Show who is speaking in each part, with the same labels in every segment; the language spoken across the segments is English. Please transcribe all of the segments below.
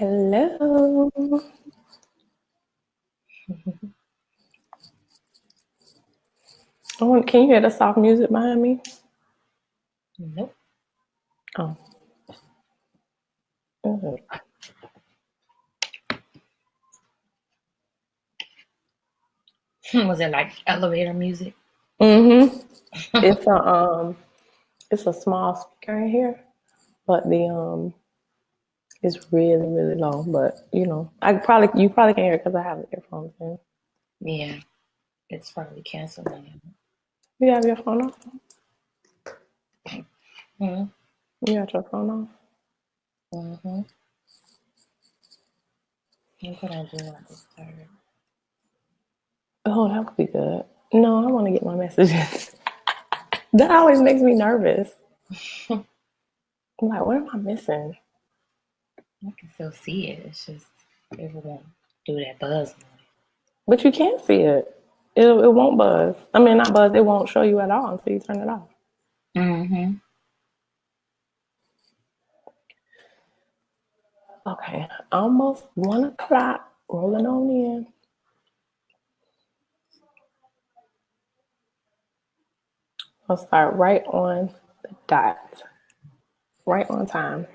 Speaker 1: Hello. Can you hear the soft music behind me?
Speaker 2: Nope.
Speaker 1: Oh. Mhm.
Speaker 2: Was it like elevator music?
Speaker 1: It's a small speaker in here, but the it's really really low. But you probably can hear it because I have earphones in.
Speaker 2: Yeah, it's probably canceling.
Speaker 1: You have your phone off?
Speaker 2: Mm-hmm.
Speaker 1: You got your phone off?
Speaker 2: Mm-hmm. What could I do like this third?
Speaker 1: Oh, that would be good. No, I want to get my messages. That always makes me nervous. I'm like, what am I missing?
Speaker 2: I can still see it. It's just it won't do that buzz noise.
Speaker 1: But you can't see it. It won't buzz. I mean, not buzz. It won't show you at all until you turn it off.
Speaker 2: Mm-hmm.
Speaker 1: Okay, almost 1 o'clock. Rolling on in. I'll start right on the dot. Right on time.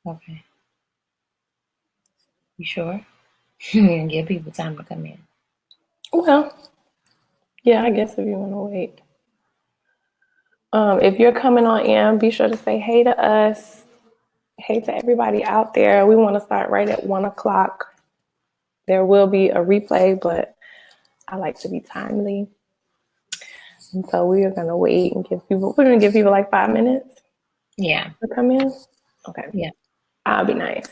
Speaker 2: Okay. You sure? We're gonna give people time to come in.
Speaker 1: Well, yeah, I guess if you want to wait. If you're coming on in, be sure to say hey to us. Hey to everybody out there. We want to start right at 1 o'clock. There will be a replay, but I like to be timely. And so we are going to wait and we're going to give people like 5 minutes
Speaker 2: Yeah.
Speaker 1: to come in. Okay.
Speaker 2: Yeah.
Speaker 1: I'll be nice.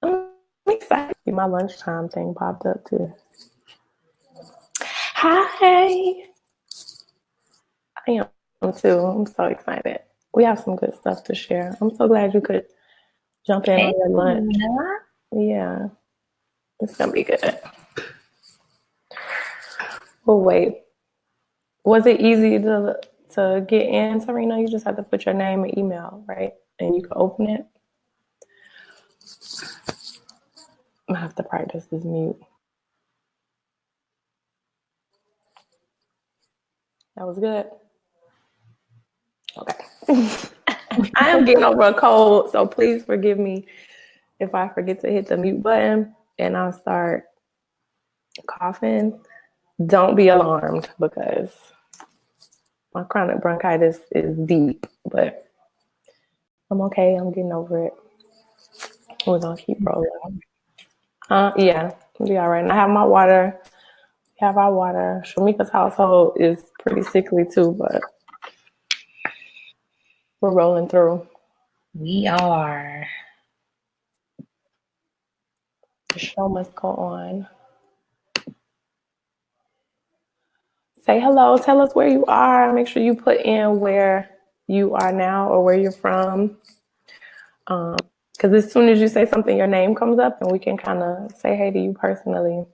Speaker 1: I'm excited. My lunchtime thing popped up too. Hi. I am too. I'm so excited. We have some good stuff to share. I'm so glad you could jump in on
Speaker 2: Hey,
Speaker 1: your lunch.
Speaker 2: Nina.
Speaker 1: Yeah, it's gonna be good. Well, wait. Was it easy to get in, Serena? You just have to put your name and email, right? And you can open it. I have to practice this mute. That was good. Okay. I am getting over a cold, so please forgive me if I forget to hit the mute button and I'll start coughing. Don't be alarmed because my chronic bronchitis is deep, but I'm okay. I'm getting over it. We're gonna keep rolling. Yeah, we'll be all right. And I have my water. We have our water. Shamika's household is pretty sickly too, but we're rolling through.
Speaker 2: We are.
Speaker 1: The show must go on. Say hello. Tell us where you are. Make sure you put in where you are now or where you're from. Because as soon as you say something, your name comes up and we can kind of say hey to you personally.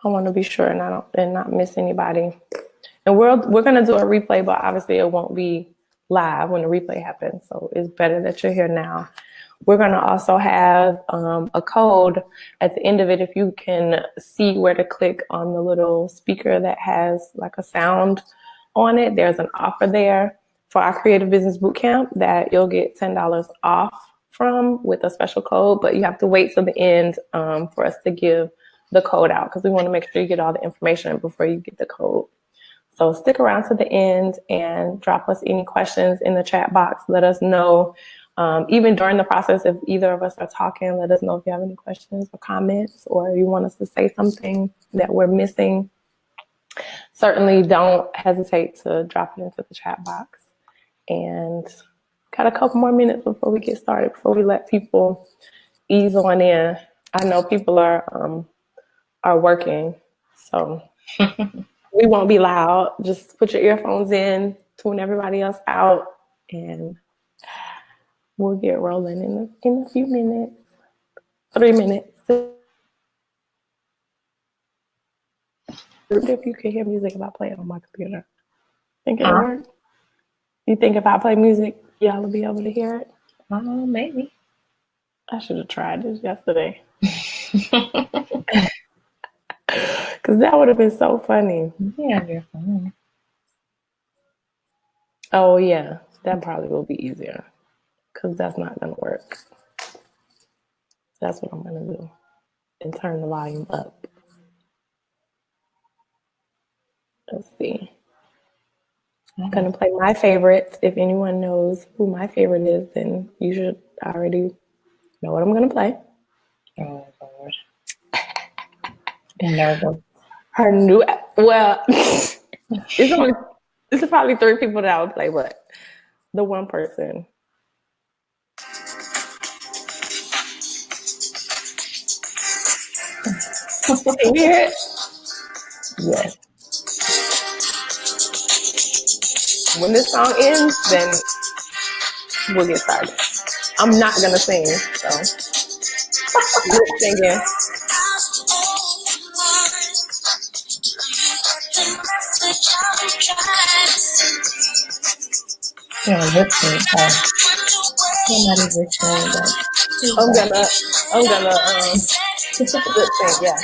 Speaker 1: I want to be sure and not miss anybody. And we're gonna do a replay, but obviously it won't be live when the replay happens. So it's better that you're here now. We're gonna also have a code at the end of it. If you can see where to click on the little speaker that has like a sound on it, there's an offer there for our Creative Business Bootcamp that you'll get $10 off from with a special code. But you have to wait till the end for us to give the code out because we want to make sure you get all the information before you get the code. So stick around to the end and drop us any questions in the chat box. Let us know, even during the process, if either of us are talking, let us know if you have any questions or comments, or you want us to say something that we're missing. Certainly don't hesitate to drop it into the chat box. And got a couple more minutes before we get started, before we let people ease on in. I know people are working, so we won't be loud. Just put your earphones in, tune everybody else out, and we'll get rolling in a few minutes. 3 minutes. If you can hear music if I play it on my computer. Think it'll work? You think if I play music, y'all will be able to hear it?
Speaker 2: Maybe.
Speaker 1: I should have tried this yesterday. Because that would have been so funny.
Speaker 2: Yeah, your phone.
Speaker 1: Oh, yeah. That probably will be easier. Because that's not going to work. That's what I'm going to do. And turn the volume up. Let's see. I'm going to play my favorite. If anyone knows who my favorite is, then you should already know what I'm going to play.
Speaker 2: Oh, Lord. I'm nervous.
Speaker 1: Her new, well, it's probably 3 people that I would play, but the one person. Can you hear it?
Speaker 2: Yes.
Speaker 1: When this song ends, then we'll get started. I'm not going to sing, so lip singing.
Speaker 2: Yeah, lip sync. Somebody lip sync, but
Speaker 1: I'm gonna lip sync, yeah.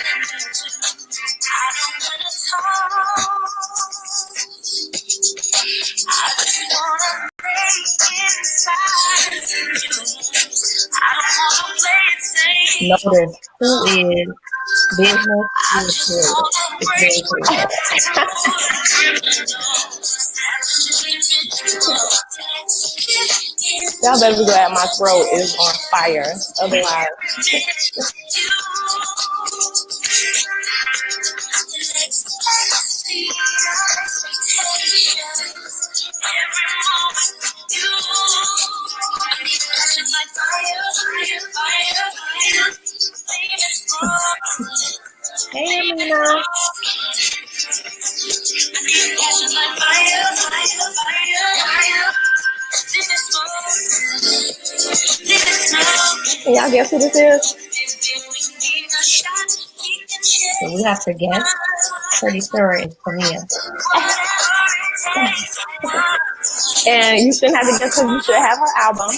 Speaker 2: notice who is business is very clear.
Speaker 1: Y'all better be glad my throat is on fire. Otherwise,
Speaker 2: Hey, Amina.
Speaker 1: can y'all guess who this is?
Speaker 2: So we have to guess. Pretty sure it's Tamia.
Speaker 1: And you shouldn't have to guess because you should have her album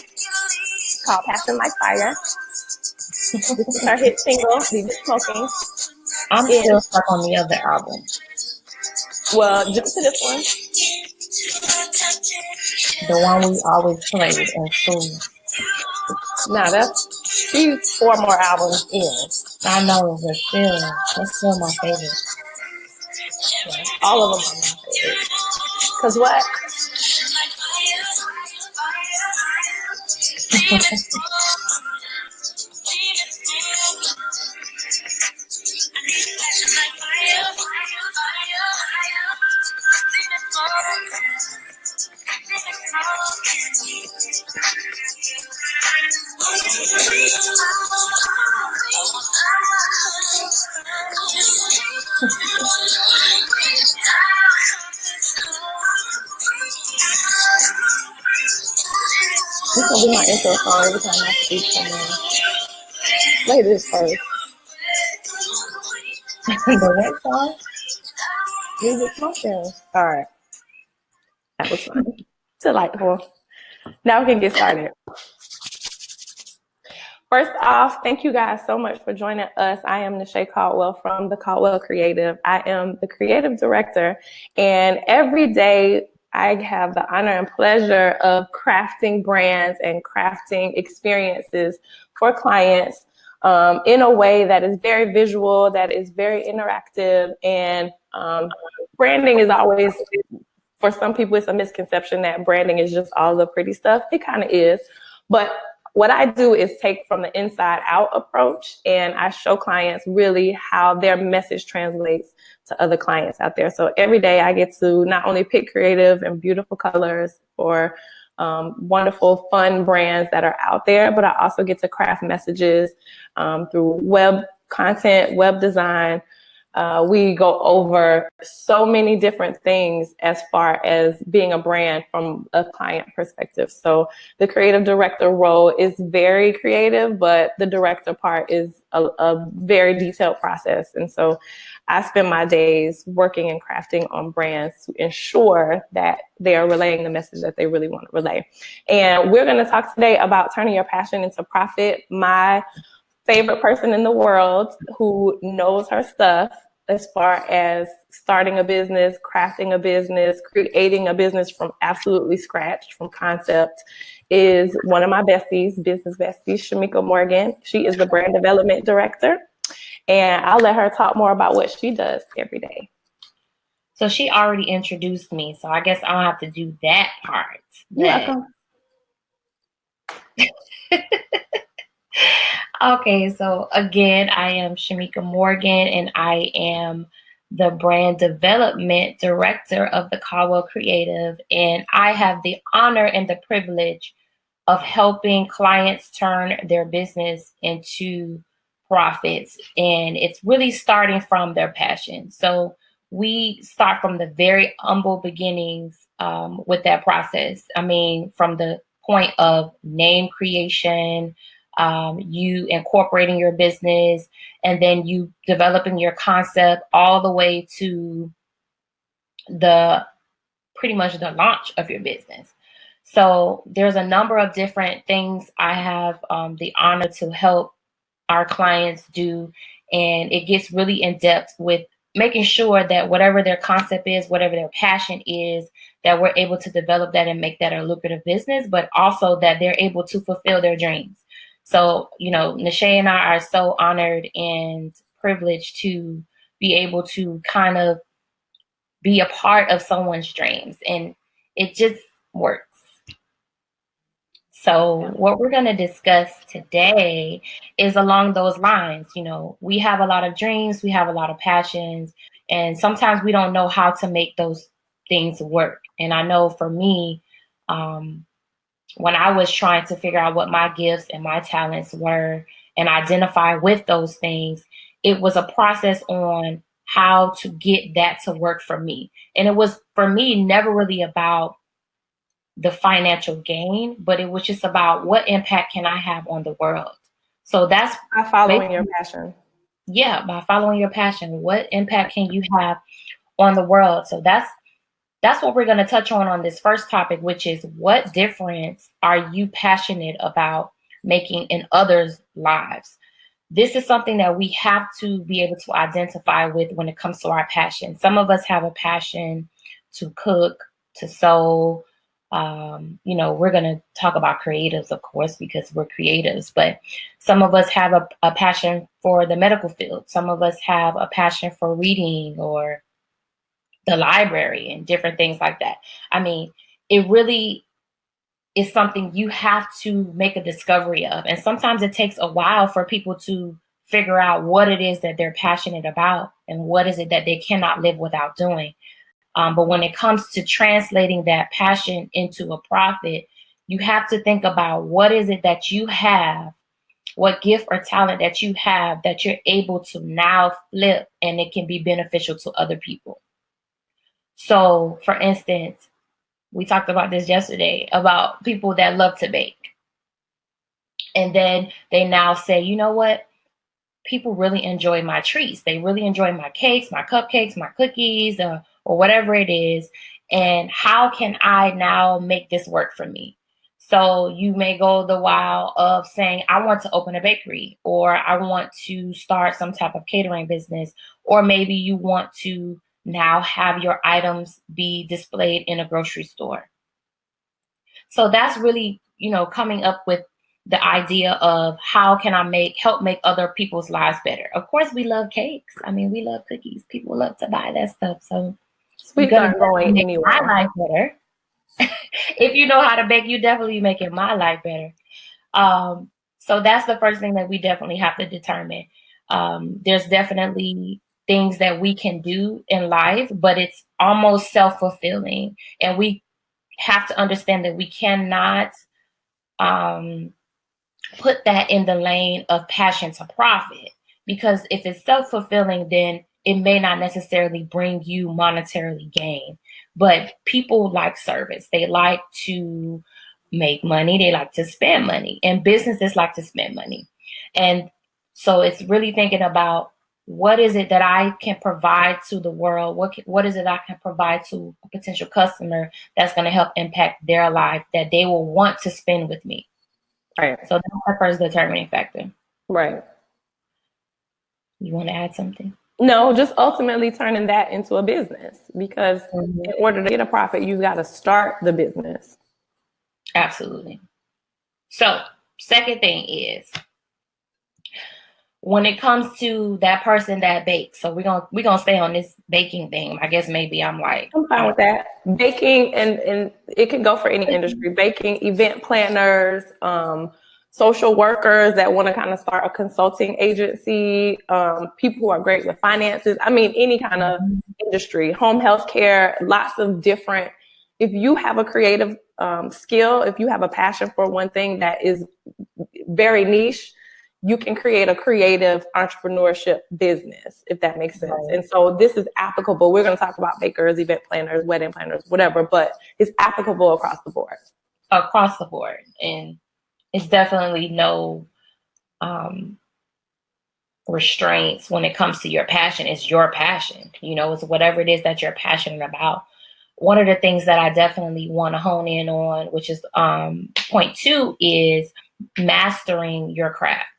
Speaker 1: called Passion Like Fire. This is her hit single, Leave It Smoking.
Speaker 2: I'm still stuck on the other album.
Speaker 1: Well, jump to this one.
Speaker 2: The one we always played in school.
Speaker 1: Nah, she's 4 more albums in.
Speaker 2: I know, but still, that's still my favorite.
Speaker 1: Yeah, all of them are my favorite. Cause what? This will be my intro song every time I speak somewhere. Play this first.
Speaker 2: The what song?
Speaker 1: Leave It Smoking. All right. That was fun. Delightful. Now we can get started. First off, thank you guys so much for joining us. I am Nisha Caldwell from the Caldwell Creative. I am the creative director, and every day I have the honor and pleasure of crafting brands and crafting experiences for clients in a way that is very visual, that is very interactive, and branding is always, for some people, it's a misconception that branding is just all the pretty stuff. It kind of is, but what I do is take from the inside out approach, and I show clients really how their message translates to other clients out there. So every day I get to not only pick creative and beautiful colors for wonderful, fun brands that are out there, but I also get to craft messages through web content, web design. We go over so many different things as far as being a brand from a client perspective. So the creative director role is very creative, but the director part is a very detailed process. And so I spend my days working and crafting on brands to ensure that they are relaying the message that they really want to relay. And we're going to talk today about turning your passion into profit. My favorite person in the world who knows her stuff as far as starting a business, crafting a business, creating a business from absolutely scratch, from concept, is one of my besties, business besties, Shamika Morgan. She is the brand development director, and I'll let her talk more about what she does every day.
Speaker 2: So she already introduced me, so I guess I'll have to do that part.
Speaker 1: You're welcome.
Speaker 2: Okay, so again, I am Shamika Morgan, and I am the brand development director of the Caldwell Creative, and I have the honor and the privilege of helping clients turn their business into profits, and it's really starting from their passion. So we start from the very humble beginnings with that process. I mean, from the point of name creation, you incorporating your business, and then you developing your concept all the way to the pretty much the launch of your business. So there's a number of different things I have the honor to help our clients do, and it gets really in depth with making sure that whatever their concept is, whatever their passion is, that we're able to develop that and make that a lucrative business, but also that they're able to fulfill their dreams. So, you know, Nashay and I are so honored and privileged to be able to kind of be a part of someone's dreams, and it just works. So what we're going to discuss today is along those lines. You know, we have a lot of dreams, we have a lot of passions, and sometimes we don't know how to make those things work. And I know for me, when I was trying to figure out what my gifts and my talents were and identify with those things, it was a process on how to get that to work for me. And it was, for me, never really about the financial gain, but it was just about what impact can I have on the world. So that's
Speaker 1: by following your passion.
Speaker 2: Yeah, by following your passion. What impact can you have on the world? So that's what we're going to touch on this first topic, which is what difference are you passionate about making in others' lives? This is something that we have to be able to identify with when it comes to our passion. Some of us have a passion to cook, to sew. You know, we're going to talk about creatives, of course, because we're creatives, but some of us have a passion for the medical field. Some of us have a passion for reading or the library and different things like that. I mean, it really is something you have to make a discovery of. And sometimes it takes a while for people to figure out what it is that they're passionate about and what is it that they cannot live without doing. But when it comes to translating that passion into a profit, you have to think about what is it that you have, what gift or talent that you have that you're able to now flip and it can be beneficial to other people. So, for instance, we talked about this yesterday about people that love to bake. And then they now say, you know what? People really enjoy my treats. They really enjoy my cakes, my cupcakes, my cookies, or whatever it is. And how can I now make this work for me? So you may go the while of saying, I want to open a bakery, or I want to start some type of catering business, or maybe you want to now have your items be displayed in a grocery store. So that's really, you know, coming up with the idea of how can I help make other people's lives better. Of course, we love cakes. I mean, we love cookies. People love to buy that stuff. So
Speaker 1: Sweets aren't going anywhere.
Speaker 2: My life better. If you know how to bake, you definitely making my life better. So that's the first thing that we definitely have to determine. There's definitely things that we can do in life, but it's almost self-fulfilling. And we have to understand that we cannot put that in the lane of passion to profit, because if it's self-fulfilling, then it may not necessarily bring you monetarily gain. But people like service. They like to make money. They like to spend money, and businesses like to spend money. And so it's really thinking about what is it that I can provide to the world? What is it I can provide to a potential customer that's going to help impact their life that they will want to spend with me?
Speaker 1: Right.
Speaker 2: So that's the first determining factor.
Speaker 1: Right.
Speaker 2: You want to add something?
Speaker 1: No, just ultimately turning that into a business, because in order to get a profit, you've got to start the business.
Speaker 2: Absolutely. So, second thing is, when it comes to that person that bakes, so we're gonna stay on this baking thing. I guess maybe I'm
Speaker 1: fine with that. Baking, and it can go for any industry. Baking, event planners, social workers that want to kind of start a consulting agency, people who are great with finances. I mean, any kind of industry, home health care, lots of different. If you have a creative skill, if you have a passion for one thing that is very niche, you can create a creative entrepreneurship business, if that makes sense. Right. And so this is applicable. We're going to talk about bakers, event planners, wedding planners, whatever, but it's applicable across the board.
Speaker 2: Across the board. And it's definitely no restraints when it comes to your passion. It's your passion. It's whatever it is that you're passionate about. One of the things that I definitely want to hone in on, which is point 2, is mastering your craft.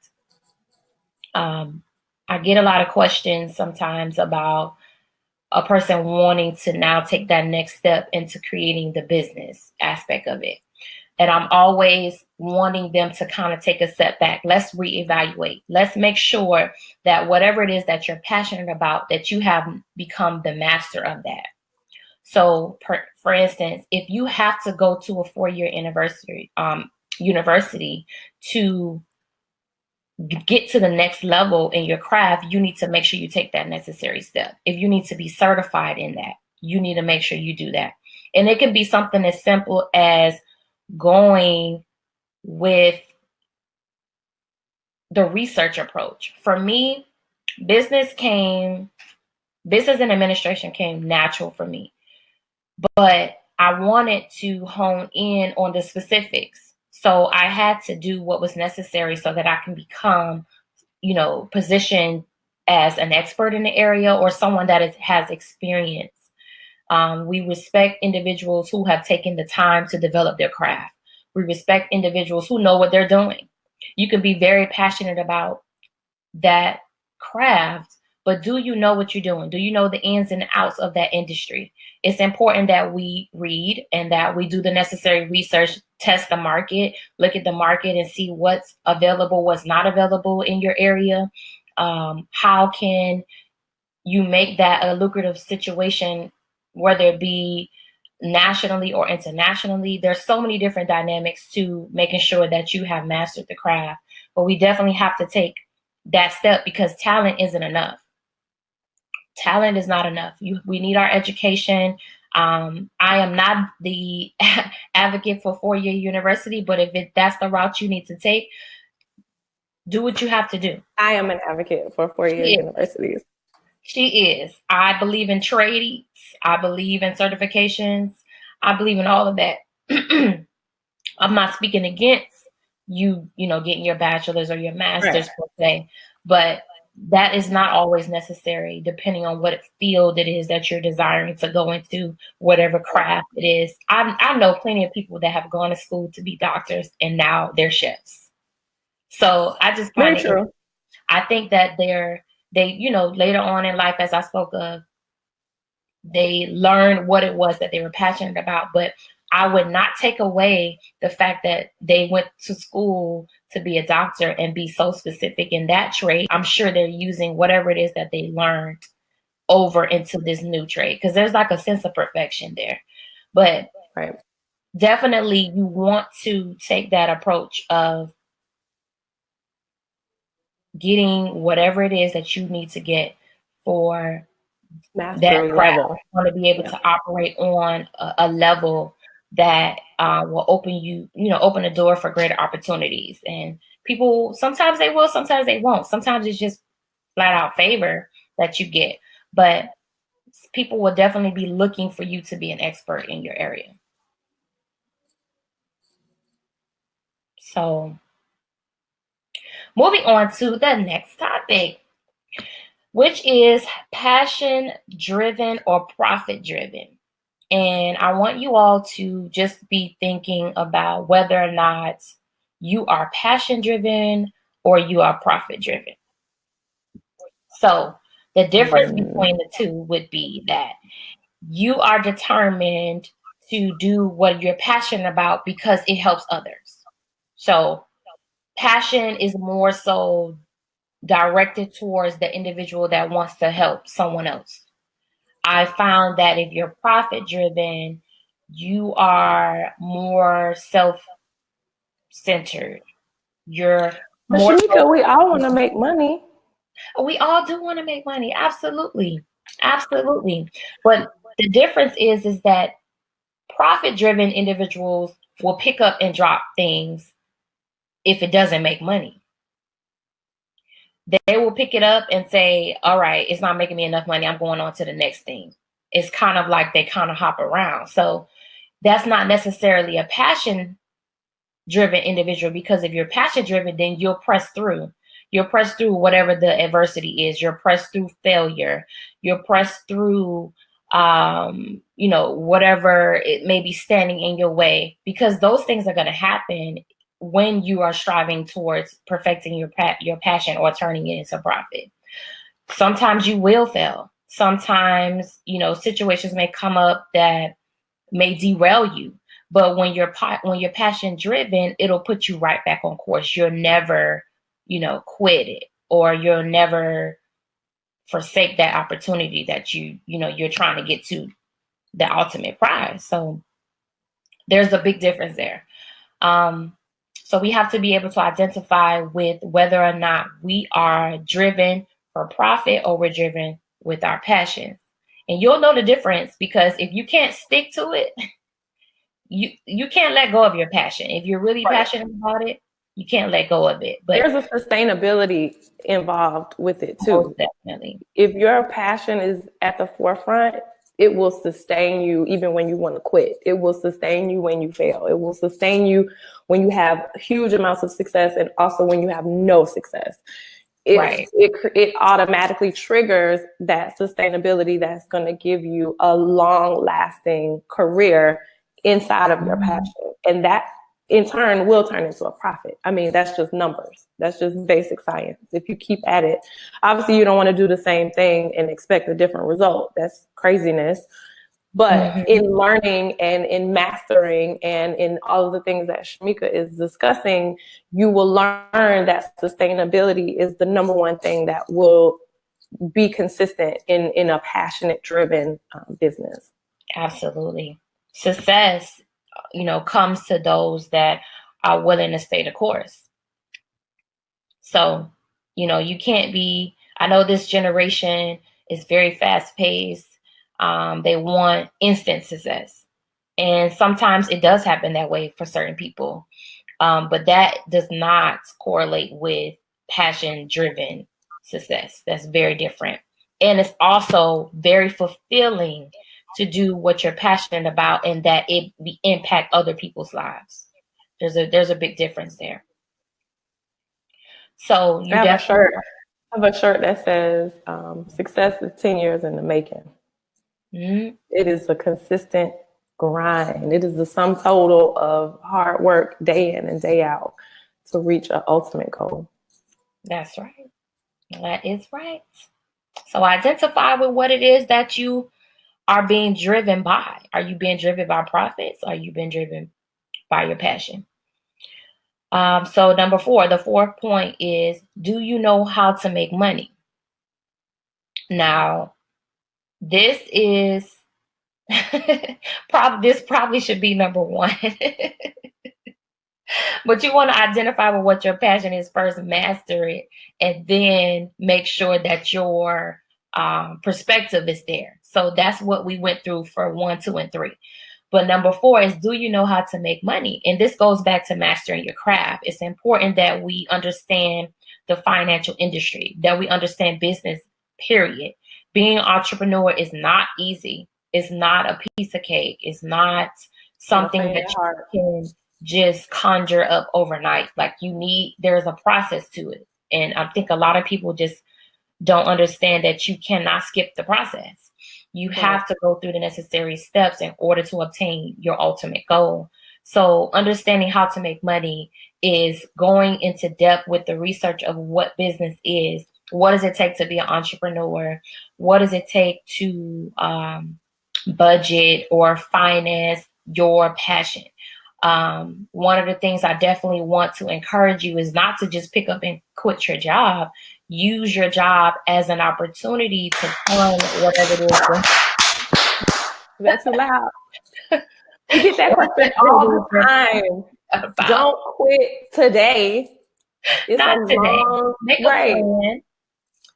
Speaker 2: I get a lot of questions sometimes about a person wanting to now take that next step into creating the business aspect of it. And I'm always wanting them to kind of take a step back. Let's reevaluate. Let's make sure that whatever it is that you're passionate about, that you have become the master of that. So, for instance, if you have to go to a 4-year university to get to the next level in your craft, you need to make sure you take that necessary step. If you need to be certified in that, you need to make sure you do that. And it can be something as simple as going with the research approach. For me, business and administration came natural for me, but I wanted to hone in on the specifics. So I had to do what was necessary so that I can become, positioned as an expert in the area or someone that has experience. We respect individuals who have taken the time to develop their craft. We respect individuals who know what they're doing. You can be very passionate about that craft, but do you know what you're doing? Do you know the ins and outs of that industry? It's important that we read and that we do the necessary research, test the market, look at the market and see what's available, what's not available in your area. How can you make that a lucrative situation, whether it be nationally or internationally? There's so many different dynamics to making sure that you have mastered the craft, but we definitely have to take that step because talent isn't enough. Talent is not enough. We need our education. I am not the advocate for 4-year university, but if that's the route you need to take, do what you have to do.
Speaker 1: I am an advocate for 4-year universities.
Speaker 2: She is. I believe in trades. I believe in certifications. I believe in all of that. I'm not speaking against you getting your bachelor's or your master's per se, but that is not always necessary depending on what field it is that you're desiring to go into, whatever craft it is. I know plenty of people that have gone to school to be doctors and now they're chefs. So I just find it, I think that they later on in life, as I spoke of, they learned what it was that they were passionate about, but I would not take away the fact that they went to school to be a doctor and be so specific in that trade. I'm sure they're using whatever it is that they learned over into this new trade because there's like a sense of perfection there. But definitely you want to take that approach of getting whatever it is that you need to get for mastery that craft. You want to be able to operate on a level that will open the door for greater opportunities. And people, sometimes they will, sometimes they won't. Sometimes it's just flat out favor that you get. But people will definitely be looking for you to be an expert in your area. So moving on to the next topic. which is passion driven or profit driven. And I want you all to just be thinking about whether or not you are passion driven or you are profit driven. So the difference between the two would be that you are determined to do what you're passionate about because it helps others. So passion is more so directed towards the individual that wants to help someone else. I found that if you're profit driven, you are more self-centered. You're
Speaker 1: But
Speaker 2: more
Speaker 1: Shamika, we all want to make money.
Speaker 2: we all do want to make money. Absolutely. Absolutely. But the difference is that profit driven individuals will pick up and drop things if it doesn't make money. They will pick it up and say, all right, it's not making me enough money. I'm going on to the next thing. It's kind of like they kind of hop around. So that's not necessarily a passion driven individual, because if you're passion driven, then you'll press through. You'll press through whatever the adversity is. You'll press through failure. You'll press through, whatever it may be standing in your way, because those things are going to happen when you are striving towards perfecting your passion or turning it into profit. Sometimes you will fail. Sometimes, situations may come up that may derail you. But when you're passion driven, it'll put you right back on course. You'll never, quit it, or you'll never forsake that opportunity that you're trying to get to the ultimate prize. So there's a big difference there. So we have to be able to identify with whether or not we are driven for profit or we're driven with our passion. And you'll know the difference, because if you can't stick to it, you can't let go of your passion. If you're really passionate about it, you can't let go of it. But
Speaker 1: there's a sustainability involved with it too.
Speaker 2: Most definitely.
Speaker 1: If your passion is at the forefront, it will sustain you even when you want to quit. It will sustain you when you fail. It will sustain you when you have huge amounts of success, and also when you have no success. It automatically triggers that sustainability that's going to give you a long-lasting career inside of your passion. And that in turn will turn into a profit. I mean, that's just numbers. That's just basic science. If you keep at it, obviously you don't want to do the same thing and expect a different result. That's craziness. But in learning and in mastering and in all of the things that Shamika is discussing, you will learn that sustainability is the number one thing that will be consistent in a passionate driven business.
Speaker 2: Absolutely. Success, comes to those that are willing to stay the course. So, you can't be, I know this generation is very fast paced. They want instant success. And sometimes it does happen that way for certain people. But that does not correlate with passion driven success. That's very different. And it's also very fulfilling to do what you're passionate about, and that it impact other people's lives. There's a big difference there. So
Speaker 1: I have a shirt that says success is 10 years in the making. It is a consistent grind. It is the sum total of hard work day in and day out to reach an ultimate goal.
Speaker 2: That's right. That is right. So identify with what it is that you are being driven by. Are you being driven by profits? Are you being driven by your passion? So number 4, the fourth point is, do you know how to make money? Now, this is this probably should be number 1. But you want to identify with what your passion is first, master it, and then make sure that your perspective is there. So that's what we went through for 1, 2, and 3. But number 4 is, do you know how to make money? And this goes back to mastering your craft. It's important that we understand the financial industry, that we understand business, period. Being an entrepreneur is not easy. It's not a piece of cake. It's not something that you can just conjure up overnight. Like, there's a process to it. And I think a lot of people just don't understand that you cannot skip the process. You have to go through the necessary steps in order to obtain your ultimate goal. So understanding how to make money is going into depth with the research of what business is. What does it take to be an entrepreneur? What does it take to budget or finance your passion? One of the things I definitely want to encourage you is not to just pick up and quit your job. Use your job as an opportunity to fund whatever it is.
Speaker 1: That's too loud. We get that question all the time. Don't quit today. It's
Speaker 2: not today. Make a
Speaker 1: right.
Speaker 2: plan.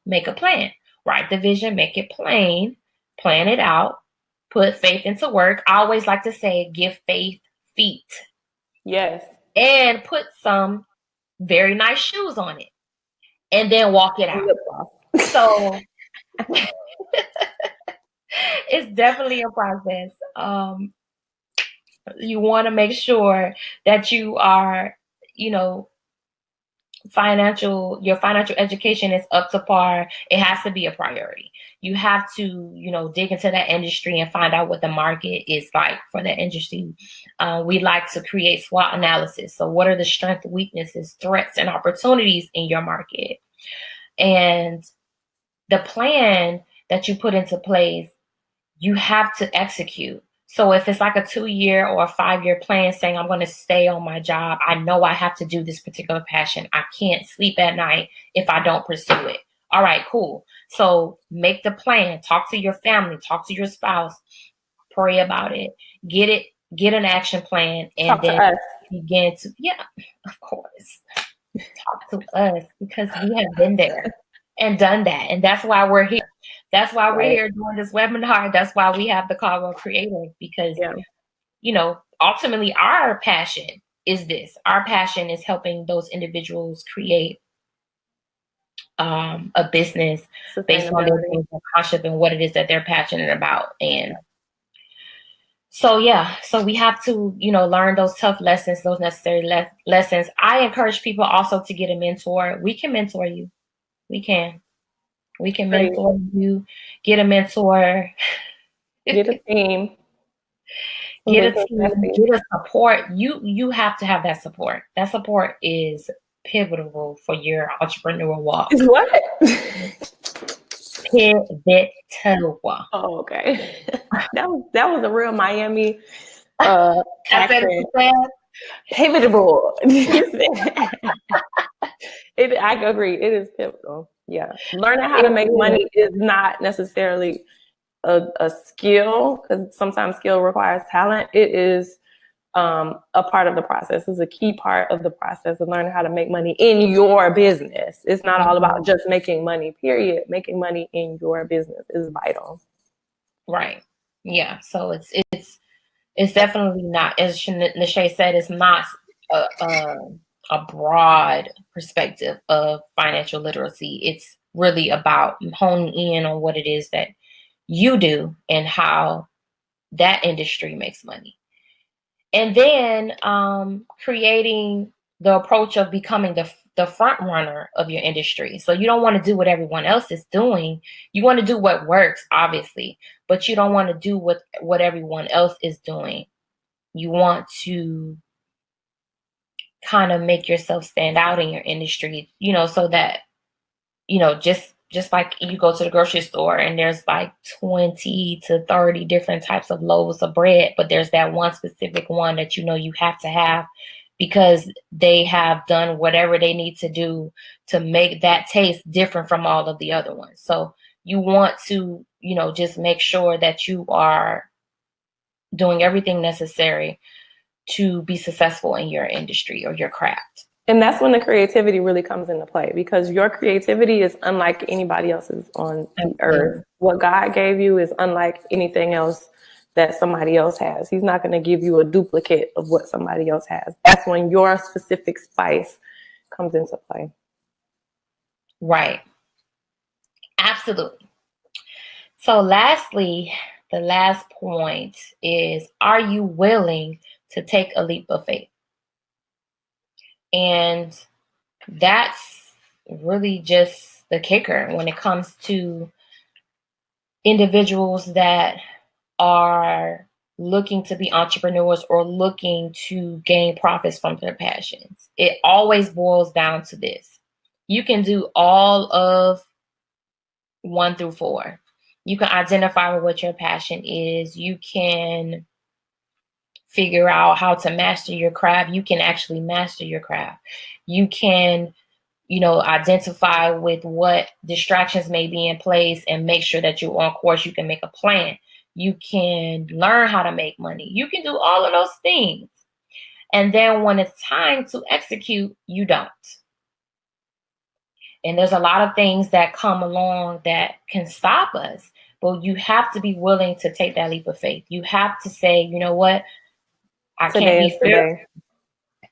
Speaker 2: Make a plan. Write the vision. Make it plain. Plan it out. Put faith into work. I always like to say, give faith feet.
Speaker 1: Yes.
Speaker 2: And put some very nice shoes on it. And then walk it out. So it's definitely a process. You want to make sure that you are, your financial education is up to par. It has to be a priority. You have to, dig into that industry and find out what the market is like for that industry. We like to create SWOT analysis. So what are the strengths, weaknesses, threats, and opportunities in your market? And the plan that you put into place, you have to execute. So if it's like a 2-year or a 5-year plan saying, I'm going to stay on my job, I know I have to do this particular passion. I can't sleep at night if I don't pursue it. All right, cool. So make the plan, talk to your family, talk to your spouse, pray about it, get an action plan, and
Speaker 1: talk
Speaker 2: then begin to, of course, talk to us, because we have been there and done that. And that's why we're here. That's why we're here doing this webinar. That's why we have the Caldwell Creative, because, ultimately our passion is this. Our passion is helping those individuals create a business based on their concept and what it is that they're passionate about. And so we have to, learn those tough lessons, those necessary lessons. I encourage people also to get a mentor. We can mentor you. We can mentor you, get a mentor,
Speaker 1: get a team,
Speaker 2: get a support. You have to have that support. That support is pivotal for your entrepreneurial walk.
Speaker 1: Is what?
Speaker 2: Pivotal.
Speaker 1: Oh, okay. that was a real Miami accent. Pivotal. I agree. It is pivotal. Yeah. Learning how to make money is not necessarily a skill, because sometimes skill requires talent. It is a part of the process. It's a key part of the process of learning how to make money in your business. It's not all about just making money, period. Making money in your business is vital.
Speaker 2: Right. Yeah. So it's definitely not, as Nashay said, it's not a broad perspective of financial literacy. It's really about honing in on what it is that you do and how that industry makes money. And then creating the approach of becoming the front runner of your industry. So you don't want to do what everyone else is doing. You want to do what works, obviously, but you don't want to do what everyone else is doing. You want to kind of make yourself stand out in your industry, so that, just like you go to the grocery store and there's like 20 to 30 different types of loaves of bread, but there's that one specific one that you have to have because they have done whatever they need to do to make that taste different from all of the other ones. So you want to, just make sure that you are doing everything necessary to be successful in your industry or your craft.
Speaker 1: And that's when the creativity really comes into play, because your creativity is unlike anybody else's on the earth. What God gave you is unlike anything else that somebody else has. He's not going to give you a duplicate of what somebody else has. That's when your specific spice comes into play.
Speaker 2: Right. Absolutely. So lastly, the last point is, are you willing to take a leap of faith? And that's really just the kicker when it comes to individuals that are looking to be entrepreneurs or looking to gain profits from their passions. It always boils down to this. You can do all of 1 through 4. You can identify what your passion is. You can figure out how to master your craft. You can actually master your craft. You can, identify with what distractions may be in place and make sure that you're on course. You can make a plan. You can learn how to make money. You can do all of those things. And then when it's time to execute, you don't. And there's a lot of things that come along that can stop us. But you have to be willing to take that leap of faith. You have to say, you know what? I can't be fearful.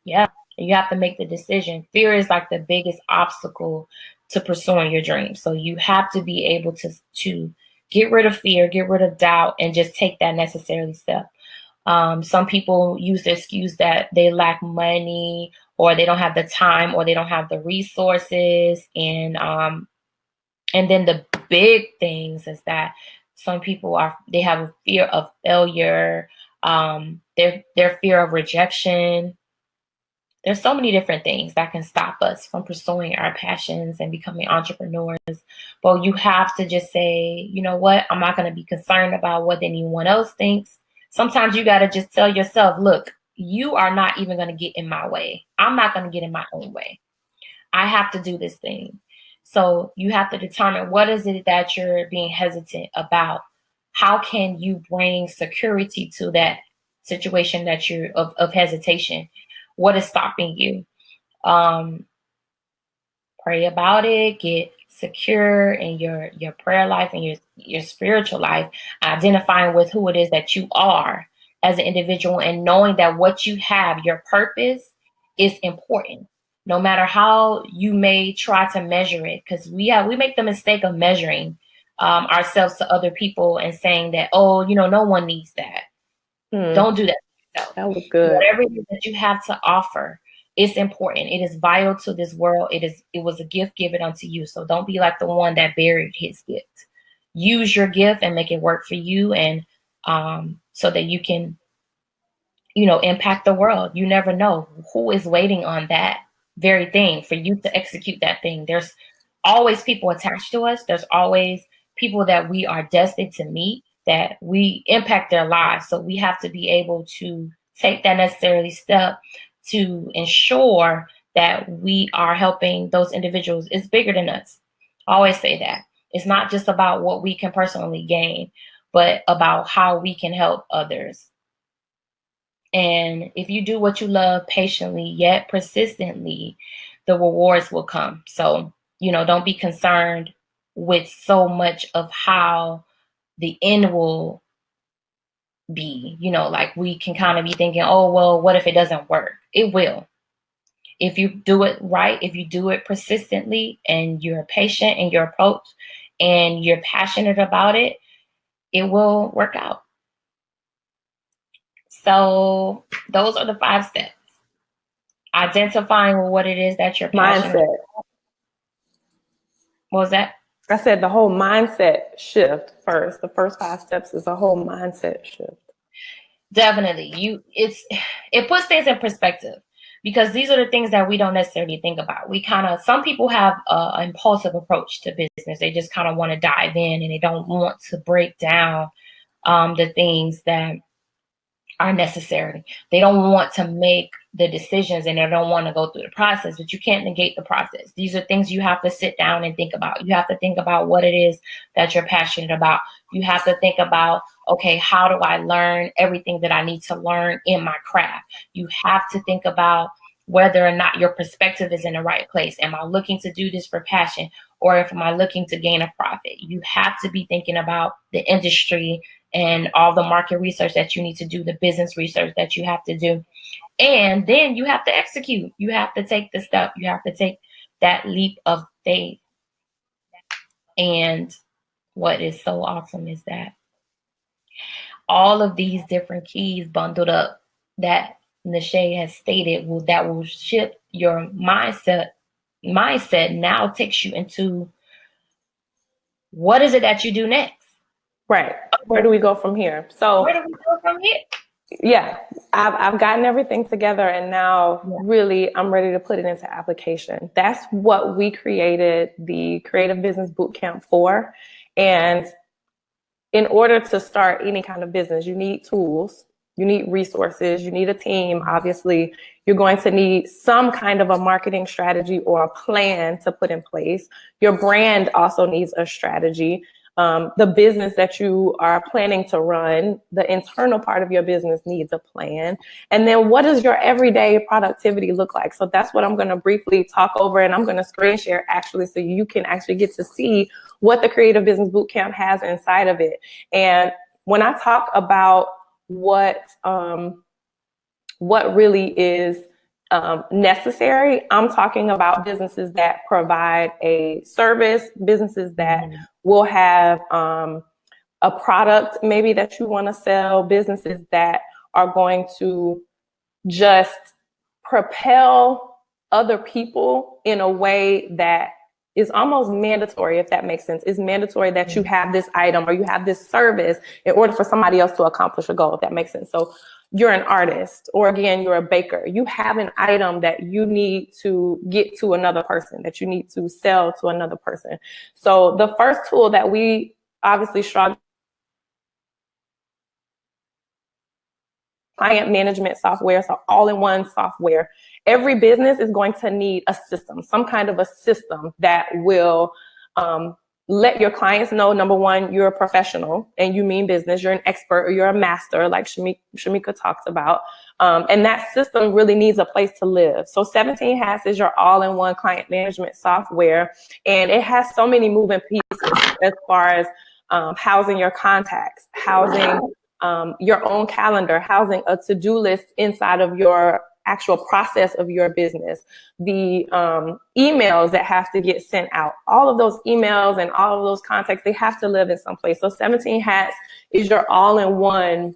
Speaker 2: Yeah. You have to make the decision. Fear is like the biggest obstacle to pursuing your dreams. So you have to be able to get rid of fear, get rid of doubt, and just take that necessary step. Some people use the excuse that they lack money or they don't have the time or they don't have the resources. And then the big things is that some people they have a fear of failure, their fear of rejection. There's so many different things that can stop us from pursuing our passions and becoming entrepreneurs. But you have to just say, you know what? I'm not going to be concerned about what anyone else thinks. Sometimes you got to just tell yourself, look, you are not even going to get in my way. I'm not going to get in my own way. I have to do this thing. So you have to determine what is it that you're being hesitant about. How can you bring security to that situation that you're of hesitation? What is stopping you? Pray about it, get secure in your prayer life and your spiritual life, identifying with who it is that you are as an individual and knowing that what you have, your purpose, is important. No matter how you may try to measure it, because we make the mistake of measuring ourselves to other people and saying that, oh, no one needs that. Don't do that.
Speaker 1: That was good.
Speaker 2: Whatever it is that you have to offer, it's important. It is vital to this world. It was a gift given unto you. So don't be like the one that buried his gift. Use your gift and make it work for you, and so that you can, impact the world. You never know who is waiting on that very thing for you to execute that thing. There's always people attached to us. There's always people that we are destined to meet, that we impact their lives. So we have to be able to take that necessary step to ensure that we are helping those individuals. It's bigger than us. I always say that. It's not just about what we can personally gain, but about how we can help others. And if you do what you love patiently yet persistently, the rewards will come. So, don't be concerned with so much of how the end will be. Like we can kind of be thinking, oh, well, what if it doesn't work? It will. If you do it right, if you do it persistently and you're patient in your approach and you're passionate about it, it will work out. So those are the 5 steps. Identifying what it is that you're passionate about. What was that?
Speaker 1: I said the whole mindset shift first. The first 5 steps is a whole mindset shift.
Speaker 2: Definitely. It puts things in perspective, because these are the things that we don't necessarily think about. Some people have an impulsive approach to business. They just kind of want to dive in and they don't want to break down the things that are necessary. They don't want to make the decisions and they don't want to go through the process, but you can't negate the process. These are things you have to sit down and think about. You have to think about what it is that you're passionate about. You have to think about, okay, how do I learn everything that I need to learn in my craft? You have to think about whether or not your perspective is in the right place. Am I looking to do this for passion, or am I looking to gain a profit? You have to be thinking about the industry and all the market research that you need to do, the business research that you have to do. And then you have to execute. You have to take the step. You have to take that leap of faith. And what is so awesome is that all of these different keys bundled up that Nashay has stated that will shift your mindset now takes you into what is it that you do next?
Speaker 1: Right. Where do we go from here? So
Speaker 2: where do we go from here?
Speaker 1: Yeah, I've gotten everything together, and now really I'm ready to put it into application. That's what we created the Creative Business Bootcamp for. And in order to start any kind of business, you need tools, you need resources, you need a team. Obviously, you're going to need some kind of a marketing strategy or a plan to put in place. Your brand also needs a strategy. The business that you are planning to run, the internal part of your business needs a plan. And then what does your everyday productivity look like? So that's what I'm going to briefly talk over, and I'm going to screen share actually so you can actually get to see what the Creative Business Bootcamp has inside of it. And when I talk about what really is necessary, I'm talking about businesses that provide a service, businesses that will have a product maybe that you want to sell, businesses that are going to just propel other people in a way that is almost mandatory, if that makes sense. It's mandatory that you have this item or you have this service in order for somebody else to accomplish a goal, if that makes sense. So you're an artist, or again, you're a baker. You have an item that you need to get to another person, that you need to sell to another person. So the first tool that we obviously struggle client management software, so all-in-one software. Every business is going to need a system, some kind of a system that will let your clients know, number one, you're a professional and you mean business, you're an expert or you're a master, like Shamika talks about. And that system really needs a place to live. So 17 Hats is your all-in-one client management software, and it has so many moving pieces as far as housing your contacts, housing your own calendar, housing a to-do list inside of your actual process of your business, the emails that have to get sent out, all of those emails and all of those contacts, they have to live in some place. So 17 Hats is your all-in-one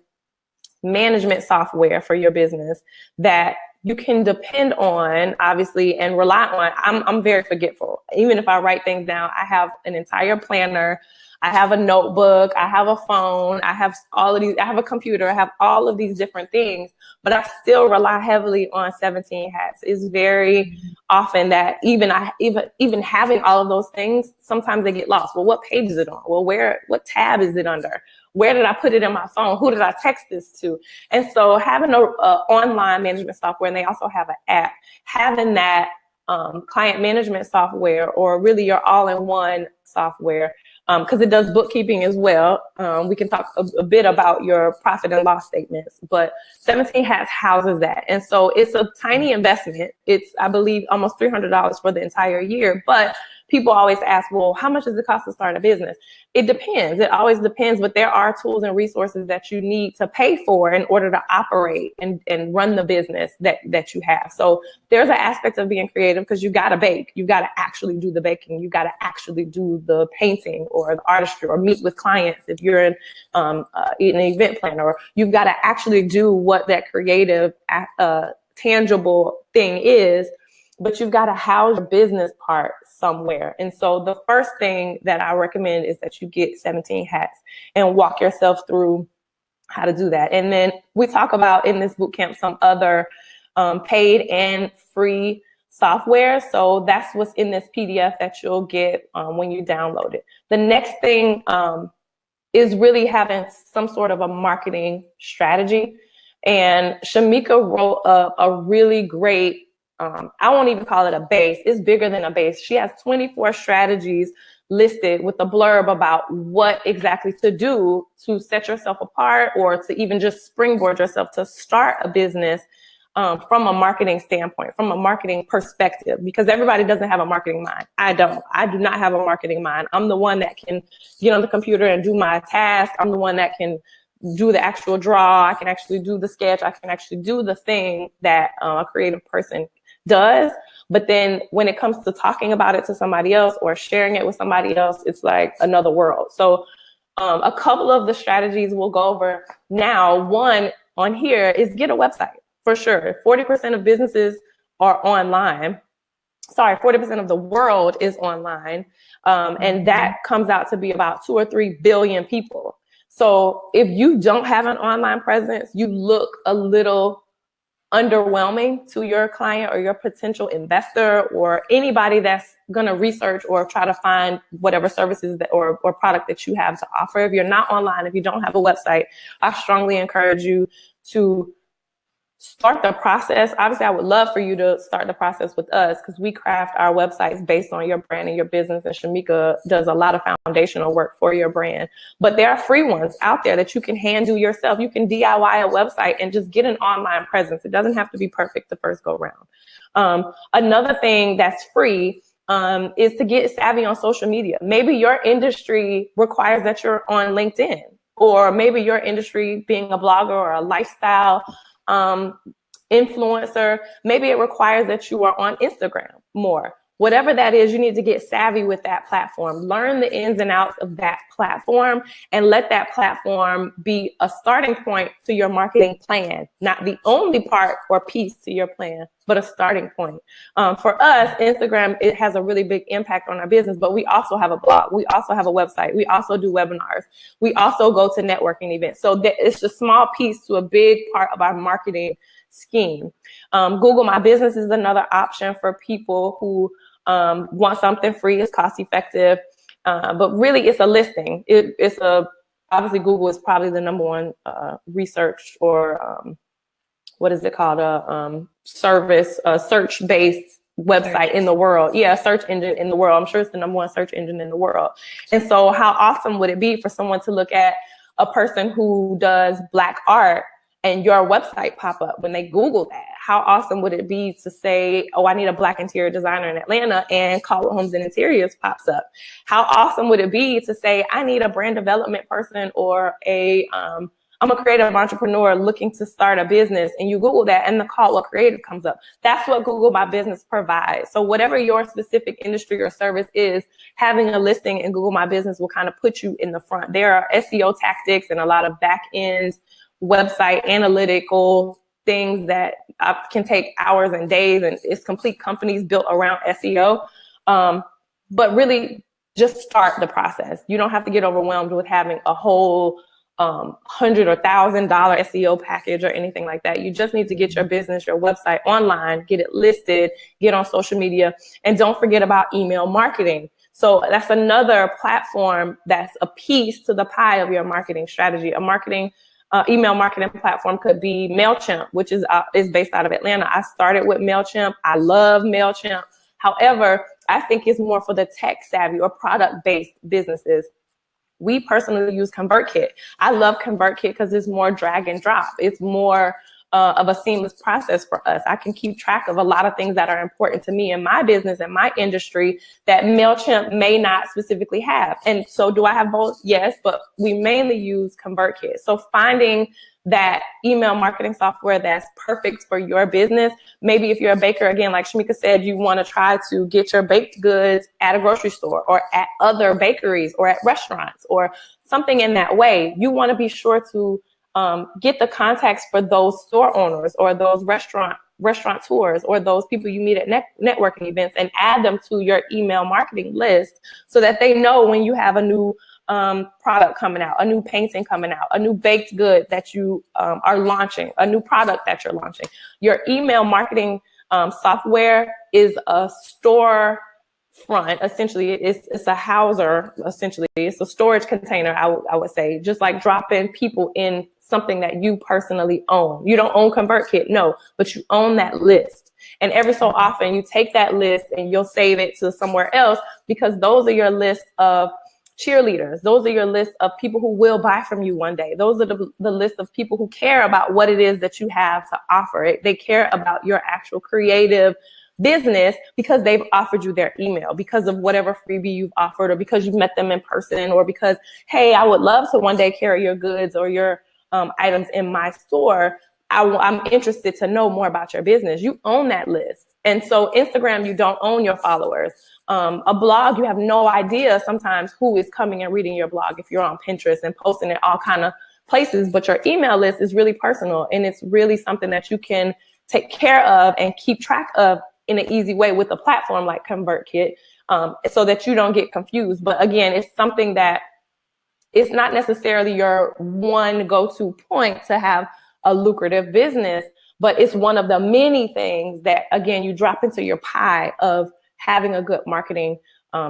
Speaker 1: management software for your business that you can depend on, obviously, and rely on. I'm very forgetful. Even if I write things down, I have an entire planner. I have a notebook, I have a phone, I have all of these, I have a computer, I have all of these different things, but I still rely heavily on 17 Hats. It's very often that even having all of those things, sometimes they get lost. Well, what page is it on? Well, what tab is it under? Where did I put it in my phone? Who did I text this to? And so having a online management software, and they also have an app, having that client management software, or really your all-in-one software, because it does bookkeeping as well. We can talk a bit about your profit and loss statements, but 17 Hats houses that. And so it's a tiny investment. It's, I believe, almost $300 for the entire year, but people always ask, well, how much does it cost to start a business? It depends. It always depends, but there are tools and resources that you need to pay for in order to operate and run the business that you have. So there's an aspect of being creative, because you got to bake. You got to actually do the baking. You got to actually do the painting or the artistry, or meet with clients if you're an event planner. Or you've got to actually do what that creative, tangible thing is, but you've got to house your business part somewhere. And so the first thing that I recommend is that you get 17 Hats and walk yourself through how to do that. And then we talk about in this bootcamp some other paid and free software. So that's what's in this PDF that you'll get when you download it. The next thing is really having some sort of a marketing strategy. And Shamika wrote a really great, I won't even call it a base. It's bigger than a base. She has 24 strategies listed with a blurb about what exactly to do to set yourself apart, or to even just springboard yourself to start a business from a marketing standpoint, from a marketing perspective, because everybody doesn't have a marketing mind. I do not have a marketing mind. I'm the one that can get on the computer and do my task. I'm the one that can do the actual draw. I can actually do the sketch. I can actually do the thing that a creative person does. But then when it comes to talking about it to somebody else or sharing it with somebody else, it's like another world. So a couple of the strategies we'll go over now. One on here is get a website, for sure. 40% of businesses are online. 40% of the world is online. And that comes out to be about 2 or 3 billion people. So if you don't have an online presence, you look a little underwhelming to your client or your potential investor or anybody that's going to research or try to find whatever services that or product that you have to offer. If you're not online, if you don't have a website, I strongly encourage you to start the process. Obviously, I would love for you to start the process with us because we craft our websites based on your brand and your business. And Shamika does a lot of foundational work for your brand. But there are free ones out there that you can hand do yourself. You can DIY a website and just get an online presence. It doesn't have to be perfect the first go round. Another thing that's free is to get savvy on social media. Maybe your industry requires that you're on LinkedIn, or maybe your industry, being a blogger or a lifestyle influencer, maybe it requires that you are on Instagram more. Whatever that is, you need to get savvy with that platform. Learn the ins and outs of that platform and let that platform be a starting point to your marketing plan. Not the only part or piece to your plan, but a starting point. For us, Instagram, it has a really big impact on our business, but we also have a blog. We also have a website. We also do webinars. We also go to networking events. So it's a small piece to a big part of our marketing scheme. Google My Business is another option for people who want something free. It's cost effective, but really it's a listing. Obviously Google is probably the number one research or what is it called? A search-based website in the world. Yeah, search engine in the world. I'm sure it's the number one search engine in the world. And so how awesome would it be for someone to look at a person who does Black art and your website pop up when they Google that? How awesome would it be to say, oh, I need a Black interior designer in Atlanta, and Call It Homes and Interiors pops up? How awesome would it be to say, I need a brand development person or I'm a creative entrepreneur looking to start a business, and you Google that and the Call It Creative comes up. That's what Google My Business provides. So whatever your specific industry or service is, having a listing in Google My Business will kind of put you in the front. There are SEO tactics and a lot of back end website analytical things that can take hours and days, and it's complete companies built around SEO. But really just start the process. You don't have to get overwhelmed with having a whole $100,000 or $1,000 SEO package or anything like that. You just need to get your business, your website online, get it listed, get on social media, and don't forget about email marketing. So that's another platform that's a piece to the pie of your marketing strategy. Email marketing platform could be MailChimp, which is based out of Atlanta. I started with MailChimp. I love MailChimp. However, I think it's more for the tech savvy or product-based businesses. We personally use ConvertKit. I love ConvertKit because it's more drag and drop. It's more of a seamless process for us. I can keep track of a lot of things that are important to me in my business and my industry that MailChimp may not specifically have. And so do I have both? Yes, but we mainly use ConvertKit. So finding that email marketing software that's perfect for your business. Maybe if you're a baker, again, like Shamika said, you want to try to get your baked goods at a grocery store or at other bakeries or at restaurants or something in that way. You want to be sure to get the contacts for those store owners or those restaurateurs or those people you meet at networking events and add them to your email marketing list so that they know when you have a new product coming out, a new painting coming out, a new baked good that you are launching, a new product that you're launching. Your email marketing software is a store front. Essentially, it's a houser. Essentially, it's a storage container. I would say, just like dropping people in something that you personally own. You don't own ConvertKit, no, but you own that list. And every so often, you take that list and you'll save it to somewhere else because those are your list of cheerleaders. Those are your list of people who will buy from you one day. Those are the list of people who care about what it is that you have to offer. They care about your actual creative business because they've offered you their email, because of whatever freebie you've offered, or because you've met them in person, or because, hey, I would love to one day carry your goods or your items in my store. I'm interested to know more about your business. You own that list. And so Instagram, you don't own your followers. A blog, you have no idea sometimes who is coming and reading your blog if you're on Pinterest and posting it all kind of places. But your email list is really personal, and it's really something that you can take care of and keep track of in an easy way with a platform like ConvertKit, so that you don't get confused. But again, it's something that it's not necessarily your one go-to point to have a lucrative business, but it's one of the many things that, again, you drop into your pie of having a good marketing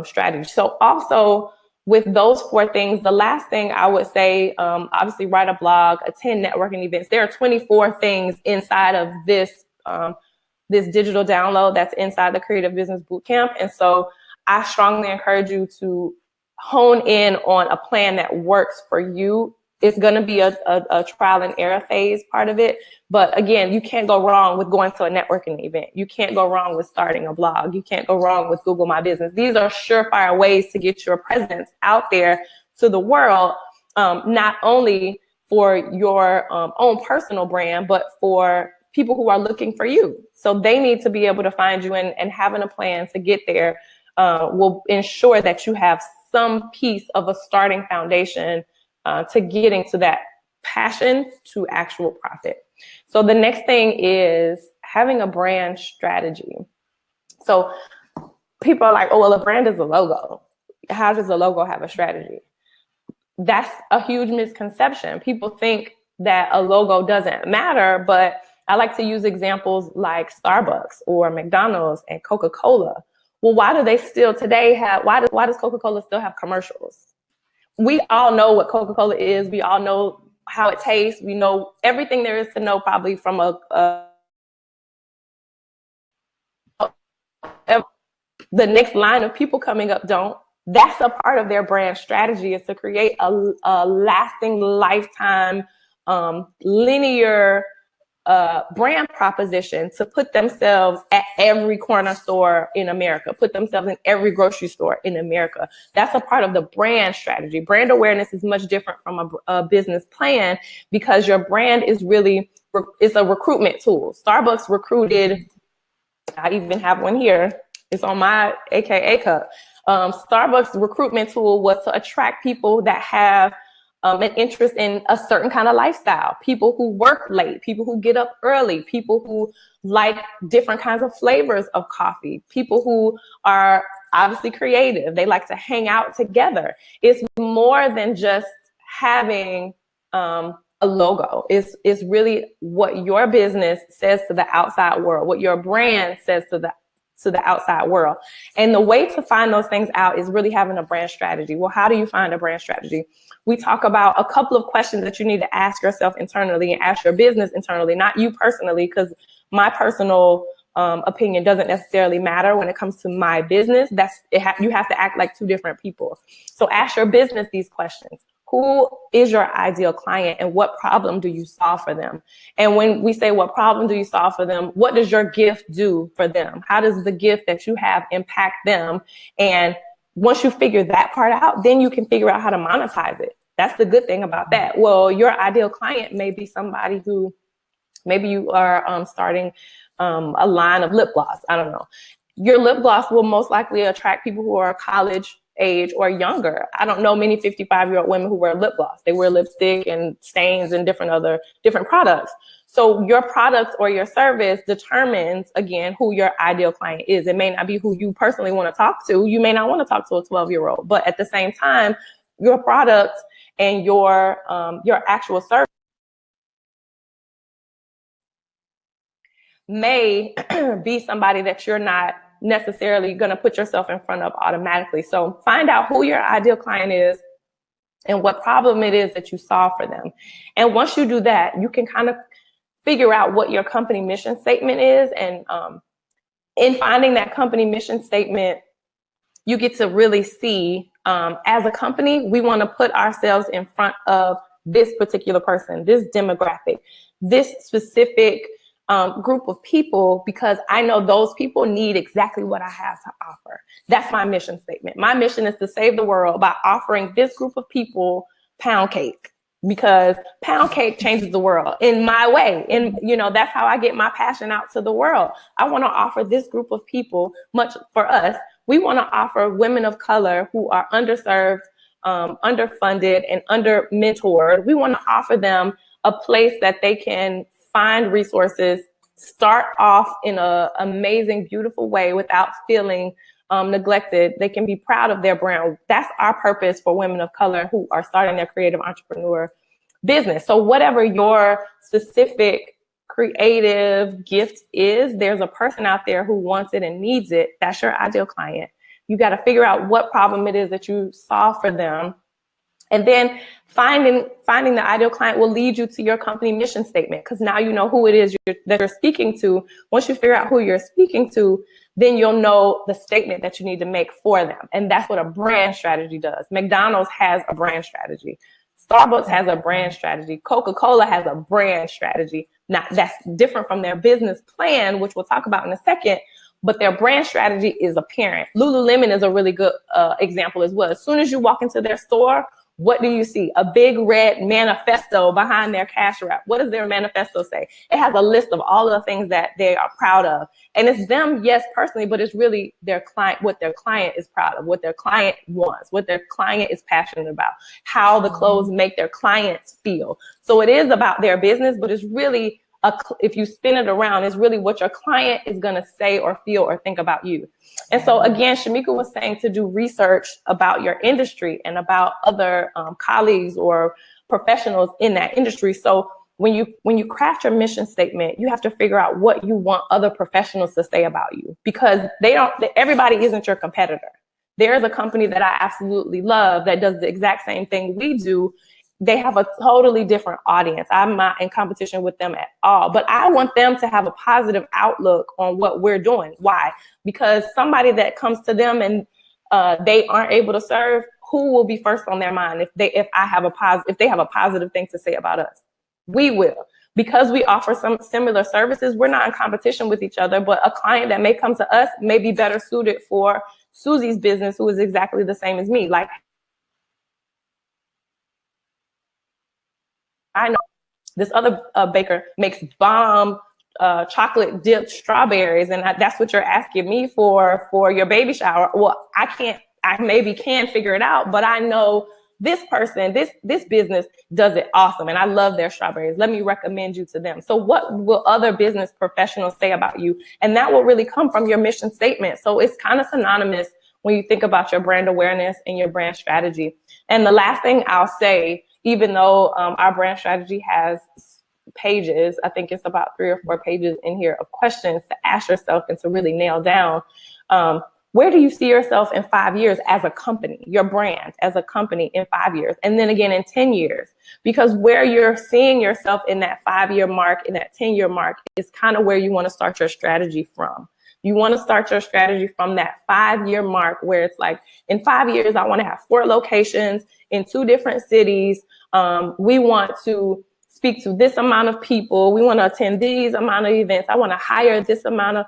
Speaker 1: strategy. So also with those 4 things, the last thing I would say, obviously write a blog, attend networking events. There are 24 things inside of this, this digital download that's inside the Creative Business Bootcamp. And so I strongly encourage you to hone in on a plan that works for you. It's going to be a trial and error phase part of it. But again, you can't go wrong with going to a networking event. You can't go wrong with starting a blog. You can't go wrong with Google My Business. These are surefire ways to get your presence out there to the world, not only for your own personal brand, but for people who are looking for you. So they need to be able to find you, and having a plan to get there will ensure that you have some piece of a starting foundation to getting to that passion to actual profit. So the next thing is having a brand strategy. So people are like, oh, well, a brand is a logo. How does a logo have a strategy? That's a huge misconception. People think that a logo doesn't matter, but I like to use examples like Starbucks or McDonald's and Coca-Cola. Well, why do they still today have, why does Coca-Cola still have commercials? We all know what Coca-Cola is. We all know how it tastes. We know everything there is to know probably from the next line of people coming up don't. That's a part of their brand strategy, is to create a lasting, lifetime, linear brand proposition to put themselves at every corner store in America, put themselves in every grocery store in America. That's a part of the brand strategy. Brand awareness is much different from a business plan, because your brand is really, it's a recruitment tool. Starbucks recruited, I even have one here, it's on my AKA cup. Starbucks recruitment tool was to attract people that have an interest in a certain kind of lifestyle, people who work late, people who get up early, people who like different kinds of flavors of coffee, people who are obviously creative. They like to hang out together. It's more than just having a logo. It's really what your business says to the outside world, what your brand says to the outside world. And the way to find those things out is really having a brand strategy. Well, how do you find a brand strategy? We talk about a couple of questions that you need to ask yourself internally and ask your business internally, not you personally, because my personal opinion doesn't necessarily matter when it comes to my business. You have to act like 2 different people. So ask your business these questions. Who is your ideal client, and what problem do you solve for them? And when we say what problem do you solve for them, what does your gift do for them? How does the gift that you have impact them? And once you figure that part out, then you can figure out how to monetize it. That's the good thing about that. Well, your ideal client may be somebody who, maybe you are starting a line of lip gloss. I don't know. Your lip gloss will most likely attract people who are college age or younger. I don't know many 55-year-old women who wear lip gloss. They wear lipstick and stains and different products. So your product or your service determines, again, who your ideal client is. It may not be who you personally want to talk to. You may not want to talk to a 12-year-old, but at the same time, your product and your actual service may be somebody that you're not necessarily going to put yourself in front of automatically. So find out who your ideal client is and what problem it is that you solve for them. And once you do that, you can kind of figure out what your company mission statement is. And in finding that company mission statement, you get to really see, as a company, we want to put ourselves in front of this particular person, this demographic, this specific group of people, because I know those people need exactly what I have to offer. That's my mission statement. My mission is to save the world by offering this group of people pound cake, because pound cake changes the world in my way. And, that's how I get my passion out to the world. I want to offer this group of people, much for us, we want to offer women of color who are underserved, underfunded, and under-mentored. We want to offer them a place that they can find resources start off in an amazing, beautiful way without feeling neglected. They can be proud of their brand. That's our purpose for women of color who are starting their creative entrepreneur business. So whatever your specific creative gift is, there's a person out there who wants it and needs it. That's your ideal client. You got to figure out what problem it is that you solve for them. And then finding the ideal client will lead you to your company mission statement, because now you know who it is that you're speaking to. Once you figure out who you're speaking to, then you'll know the statement that you need to make for them. And that's what a brand strategy does. McDonald's has a brand strategy. Starbucks has a brand strategy. Coca-Cola has a brand strategy. Now, that's different from their business plan, which we'll talk about in a second, but their brand strategy is apparent. Lululemon is a really good example as well. As soon as you walk into their store, what do you see? A big red manifesto behind their cash wrap. What does their manifesto say? It has a list of all of the things that they are proud of. And it's them, yes, personally, but it's really their client, what their client is proud of, what their client wants, what their client is passionate about, how the clothes make their clients feel. So it is about their business, but it's really, if you spin it around, it's really what your client is going to say or feel or think about you. And so again, Shamika was saying to do research about your industry and about other colleagues or professionals in that industry. So when you craft your mission statement, you have to figure out what you want other professionals to say about you, because everybody isn't your competitor. There's a company that I absolutely love that does the exact same thing we do. They have a totally different audience. I'm not in competition with them at all, but I want them to have a positive outlook on what we're doing. Why? Because somebody that comes to them and they aren't able to serve, who will be first on their mind if they have a positive thing to say about us? We will. Because we offer some similar services, we're not in competition with each other, but a client that may come to us may be better suited for Susie's business, who is exactly the same as me. Like, I know this other baker makes bomb chocolate dipped strawberries, and that's what you're asking me for your baby shower. Well, I maybe can figure it out, but I know this person, this business does it awesome, and I love their strawberries. Let me recommend you to them. So what will other business professionals say about you? And that will really come from your mission statement. So it's kind of synonymous when you think about your brand awareness and your brand strategy. And the last thing I'll say, even though our brand strategy has pages, I think it's about 3 or 4 pages in here of questions to ask yourself and to really nail down, where do you see yourself in 5 years as a company, your brand as a company in 5 years, and then again in 10 years? Because where you're seeing yourself in that 5-year mark, in that 10-year mark, is kind of where you want to start your strategy from. You want to start your strategy from that 5-year mark, where it's like, in 5 years, I want to have 4 locations in 2 different cities. We want to speak to this amount of people. We want to attend these amount of events. I want to hire this amount of,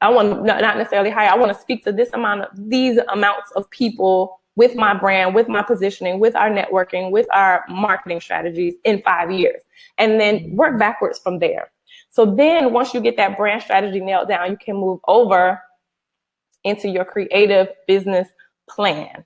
Speaker 1: I want to not necessarily hire, I want to speak to these amounts of people with my brand, with my positioning, with our networking, with our marketing strategies in 5 years, and then work backwards from there. So then once you get that brand strategy nailed down, you can move over into your creative business plan.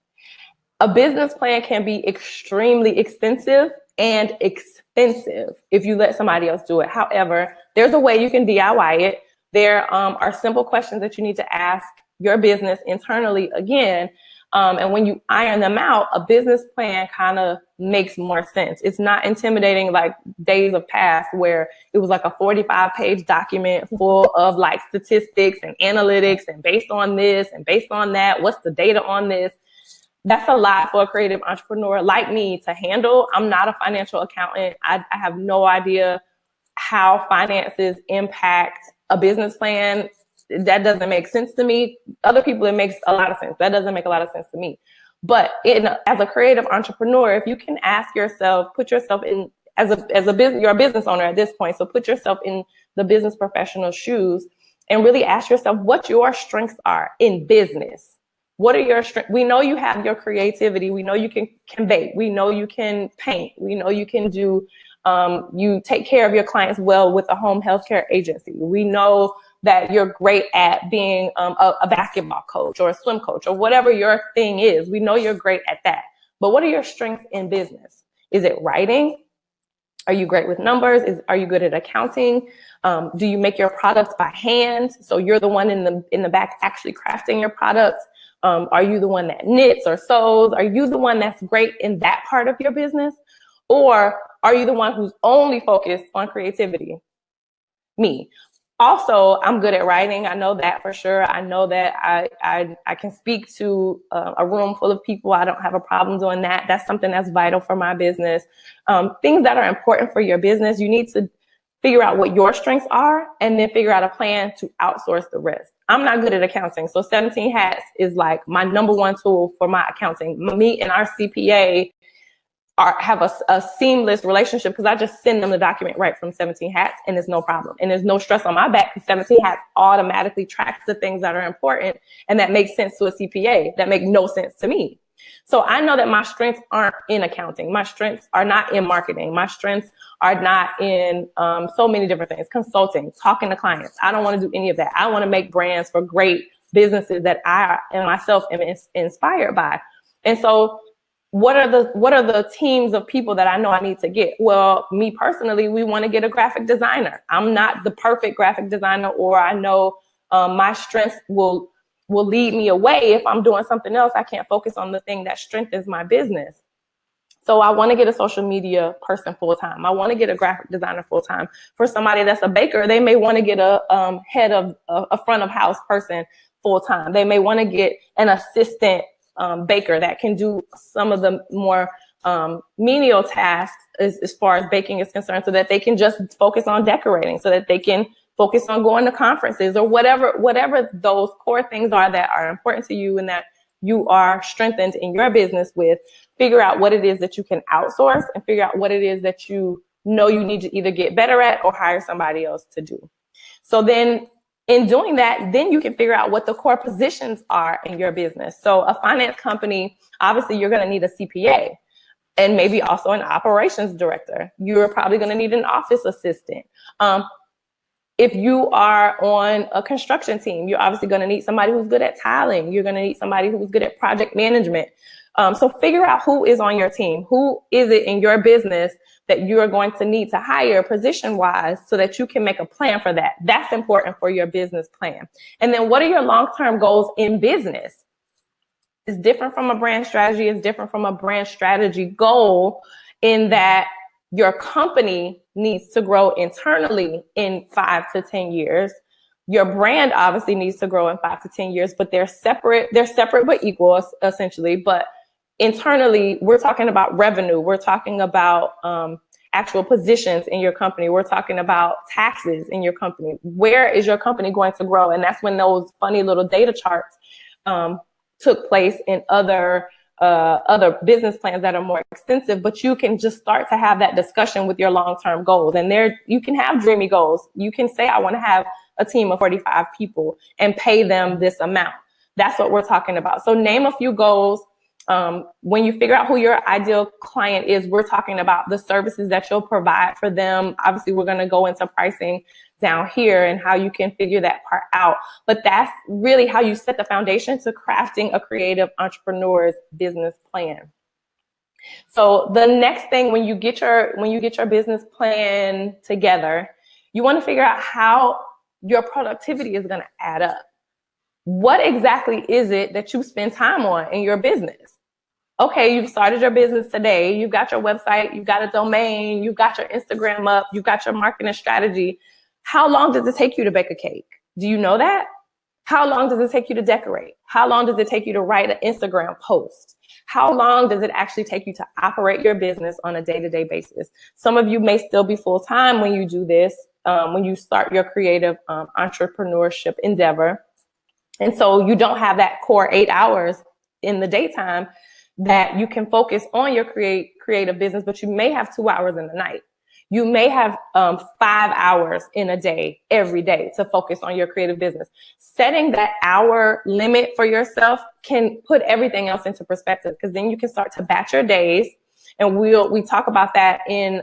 Speaker 1: A business plan can be extremely extensive and expensive if you let somebody else do it. However, there's a way you can DIY it. There are simple questions that you need to ask your business internally again. And when you iron them out, a business plan kind of makes more sense. It's not intimidating like days of past where it was like a 45-page document full of like statistics and analytics and based on this and based on that, what's the data on this? That's a lot for a creative entrepreneur like me to handle. I'm not a financial accountant. I have no idea how finances impact a business plan. That doesn't make sense to me. Other people, it makes a lot of sense. That doesn't make a lot of sense to me. But as a creative entrepreneur, if you can ask yourself, put yourself in as a business, you're a business owner at this point. So put yourself in the business professional's shoes and really ask yourself what your strengths are in business. What are your strengths? We know you have your creativity. We know you can bake. We know you can paint. We know you can do, you take care of your clients well with a home healthcare agency. We know that you're great at being a basketball coach or a swim coach or whatever your thing is. We know you're great at that. But what are your strengths in business? Is it writing? Are you great with numbers? Are you good at accounting? Do you make your products by hand? So you're the one in the back actually crafting your products. Are you the one that knits or sews? Are you the one that's great in that part of your business? Or are you the one who's only focused on creativity? Me. Also, I'm good at writing. I know that for sure. I know that I can speak to a room full of people. I don't have a problem doing that. That's something that's vital for my business. Things that are important for your business, you need to figure out what your strengths are and then figure out a plan to outsource the rest. I'm not good at accounting. So 17 Hats is like my number one tool for my accounting. Me and our CPA have a seamless relationship because I just send them the document right from 17 Hats and it's no problem. And there's no stress on my back because 17 Hats automatically tracks the things that are important and that makes sense to a CPA that make no sense to me. So I know that my strengths aren't in accounting. My strengths are not in marketing. My strengths are not in so many different things, consulting, talking to clients. I don't want to do any of that. I want to make brands for great businesses that I and myself am inspired by. And so what are the teams of people that I know I need to get? Well, me personally, we want to get a graphic designer. I'm not the perfect graphic designer, or I know my strengths will lead me away if I'm doing something else. I can't focus on the thing that strengthens my business. So I want to get a social media person full time. I want to get a graphic designer full time. For somebody that's a baker, they may want to get a head of a front of house person full time. They may want to get an assistant baker that can do some of the more menial tasks as far as baking is concerned, so that they can just focus on decorating, so that they can focus on going to conferences or whatever those core things are that are important to you and that you are strengthened in your business with. Figure out what it is that you can outsource and figure out what it is that you know you need to either get better at or hire somebody else to do. So then in doing that, then you can figure out what the core positions are in your business. So a finance company, obviously you're going to need a CPA and maybe also an operations director. You're probably going to need an office assistant. If you are on a construction team, you're obviously going to need somebody who's good at tiling. You're going to need somebody who's good at project management. So figure out who is on your team. Who is it in your business that you're going to need to hire position-wise so that you can make a plan for that. That's important for your business plan. And then what are your long-term goals in business? It's different from a brand strategy. It's different from a brand strategy goal in that your company needs to grow internally in 5 to 10 years. Your brand obviously needs to grow in 5 to 10 years, but they're separate but equal essentially. But internally, we're talking about revenue. We're talking about actual positions in your company. We're talking about taxes in your company. Where is your company going to grow? And that's when those funny little data charts took place in other business plans that are more extensive, but you can just start to have that discussion with your long-term goals. And there, you can have dreamy goals. You can say, I want to have a team of 45 people and pay them this amount. That's what we're talking about. So name a few goals. When you figure out who your ideal client is, we're talking about the services that you'll provide for them. Obviously, we're going to go into pricing down here and how you can figure that part out. But that's really how you set the foundation to crafting a creative entrepreneur's business plan. So the next thing, when you get your business plan together, you want to figure out how your productivity is going to add up. What exactly is it that you spend time on in your business? Okay, you've started your business today. You've got your website, you've got a domain, you've got your Instagram up, you've got your marketing strategy. How long does it take you to bake a cake? Do you know that? How long does it take you to decorate? How long does it take you to write an Instagram post? How long does it actually take you to operate your business on a day-to-day basis? Some of you may still be full-time when you do this, when you start your creative entrepreneurship endeavor. And so you don't have that core 8 hours in the daytime that you can focus on your creative business, but you may have 2 hours in the night. You may have 5 hours in a day, every day, to focus on your creative business. Setting that hour limit for yourself can put everything else into perspective, because then you can start to batch your days. And we talk about that in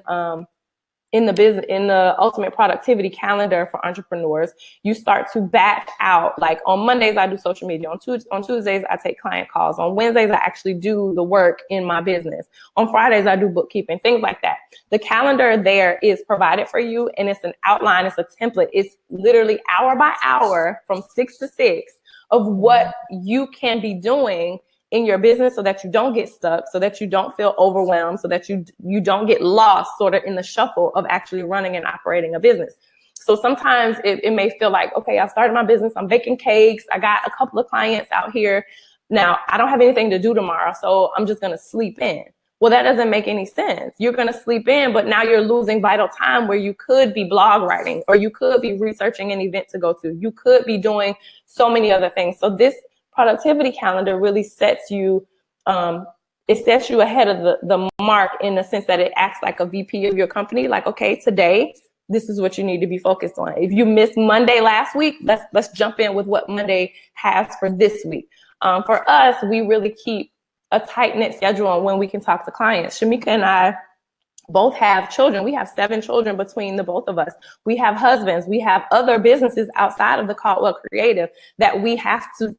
Speaker 1: in the ultimate productivity calendar for entrepreneurs, you start to batch out. Like on Mondays, I do social media. On Tuesdays, I take client calls. On Wednesdays, I actually do the work in my business. On Fridays, I do bookkeeping, things like that. The calendar there is provided for you, and it's an outline, it's a template. It's literally hour by hour from 6 to 6 of what you can be doing in your business so that you don't get stuck, so that you don't feel overwhelmed, so that you don't get lost sort of in the shuffle of actually running and operating a business. So sometimes it may feel like, okay, I started my business, I'm baking cakes, I got a couple of clients out here. Now I don't have anything to do tomorrow, so I'm just gonna sleep in. Well, that doesn't make any sense. You're gonna sleep in, but now you're losing vital time where you could be blog writing, or you could be researching an event to go to. You could be doing so many other things. So this productivity calendar really sets you, it sets you ahead of the mark in the sense that it acts like a VP of your company. Like, okay, today, this is what you need to be focused on. If you missed Monday last week, let's jump in with what Monday has for this week. For us, we really keep a tight-knit schedule on when we can talk to clients. Shamika and I both have children. We have 7 children between the both of us. We have husbands. We have other businesses outside of the Caldwell Creative that we have to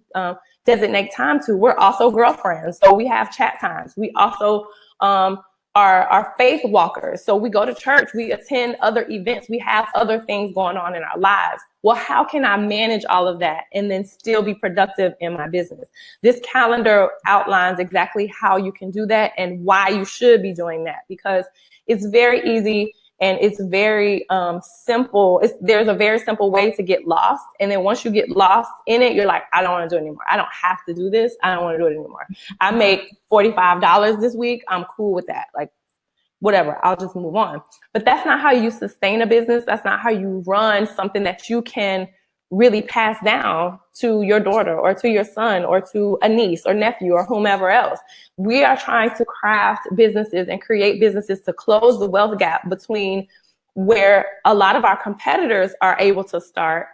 Speaker 1: designate time to. We're also girlfriends, so we have chat times. We also are faith walkers. So we go to church, we attend other events, we have other things going on in our lives. Well, how can I manage all of that and then still be productive in my business? This calendar outlines exactly how you can do that and why you should be doing that, because it's very easy and it's very simple. There's a very simple way to get lost. And then once you get lost in it, you're like, I don't want to do it anymore. I don't have to do this. I don't want to do it anymore. I make $45 this week. I'm cool with that. Like, whatever, I'll just move on. But that's not how you sustain a business. That's not how you run something that you can really pass down to your daughter or to your son or to a niece or nephew or whomever else. We are trying to craft businesses and create businesses to close the wealth gap between where a lot of our competitors are able to start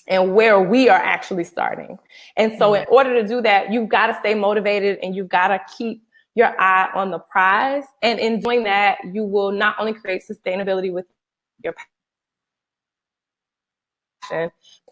Speaker 1: and where we are actually starting. And so in order to do that, you've got to stay motivated and you've got to keep your eye on the prize. And in doing that, you will not only create sustainability with your passion.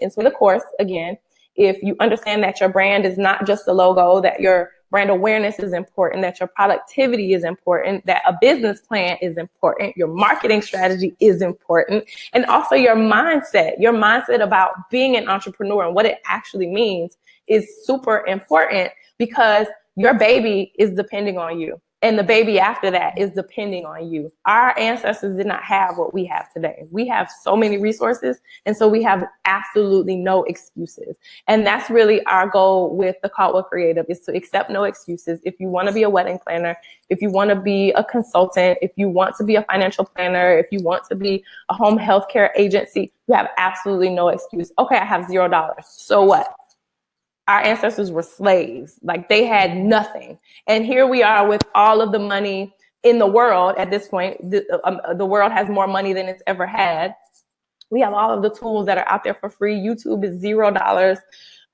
Speaker 1: And so, of course, again, if you understand that your brand is not just a logo, that your brand awareness is important, that your productivity is important, that a business plan is important, your marketing strategy is important, and also your mindset about being an entrepreneur and what it actually means is super important, because your baby is depending on you. And the baby after that is depending on you. Our ancestors did not have what we have today. We have so many resources, and so we have absolutely no excuses. And that's really our goal with the Caldwell Creative, is to accept no excuses. If you want to be a wedding planner, if you want to be a consultant, if you want to be a financial planner, if you want to be a home healthcare agency, you have absolutely no excuse. Okay, I have $0. So what? Our ancestors were slaves. Like, they had nothing. And here we are with all of the money in the world at this point. The world has more money than it's ever had. We have all of the tools that are out there for free. YouTube is $0.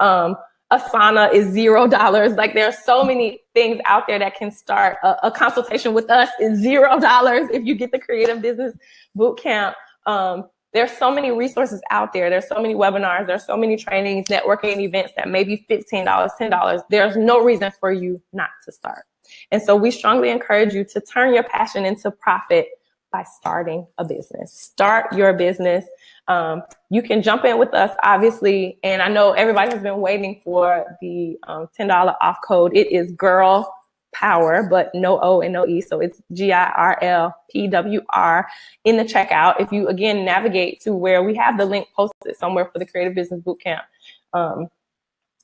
Speaker 1: Asana is $0. Like, there are so many things out there that can start. A consultation with us is $0 if you get the Creative Business Bootcamp. There's so many resources out there. There's so many webinars. There's so many trainings, networking events that may be $15, $10. There's no reason for you not to start. And so we strongly encourage you to turn your passion into profit by starting a business. Start your business. You can jump in with us, obviously. And I know everybody has been waiting for the $10 off code. It is Girl Power, but no O and no E. So it's GIRLPWR in the checkout. If you, again, navigate to where we have the link posted somewhere for the Creative Business Bootcamp,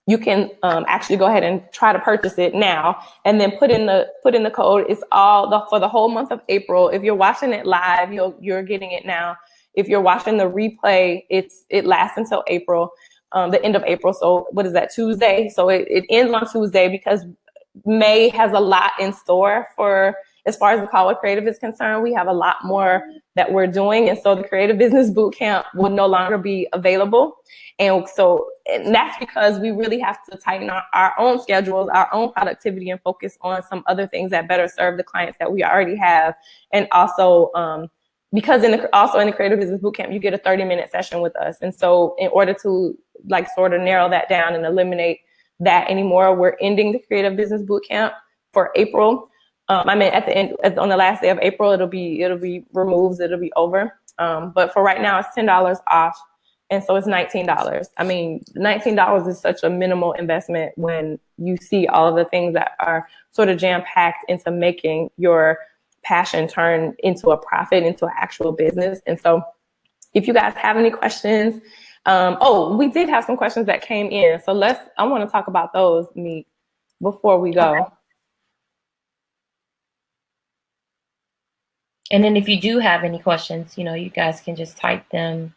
Speaker 1: you can actually go ahead and try to purchase it now, and then put in the code. It's all for the whole month of April. If you're watching it live, you're getting it now. If you're watching the replay, it lasts until April, the end of April. So what is that, Tuesday? So it ends on Tuesday, because May has a lot in store for, as far as the Caldwell Creative is concerned. We have a lot more that we're doing. And so the Creative Business Bootcamp will no longer be available. And that's because we really have to tighten our own schedules, our own productivity, and focus on some other things that better serve the clients that we already have. And also because also in the Creative Business Bootcamp, you get a 30-minute session with us. And so in order to like sort of narrow that down and eliminate that anymore, we're ending the Creative Business Bootcamp for April. I mean, at the end, on the last day of April, it'll be removed, it'll be over. But for right now, it's $10 off. And so it's $19. I mean, $19 is such a minimal investment when you see all of the things that are sort of jam-packed into making your passion turn into a profit, into an actual business. And so if you guys have any questions, we did have some questions that came in. So I want to talk about those, Meek, before we go.
Speaker 2: Okay. And then if you do have any questions, you guys can just type them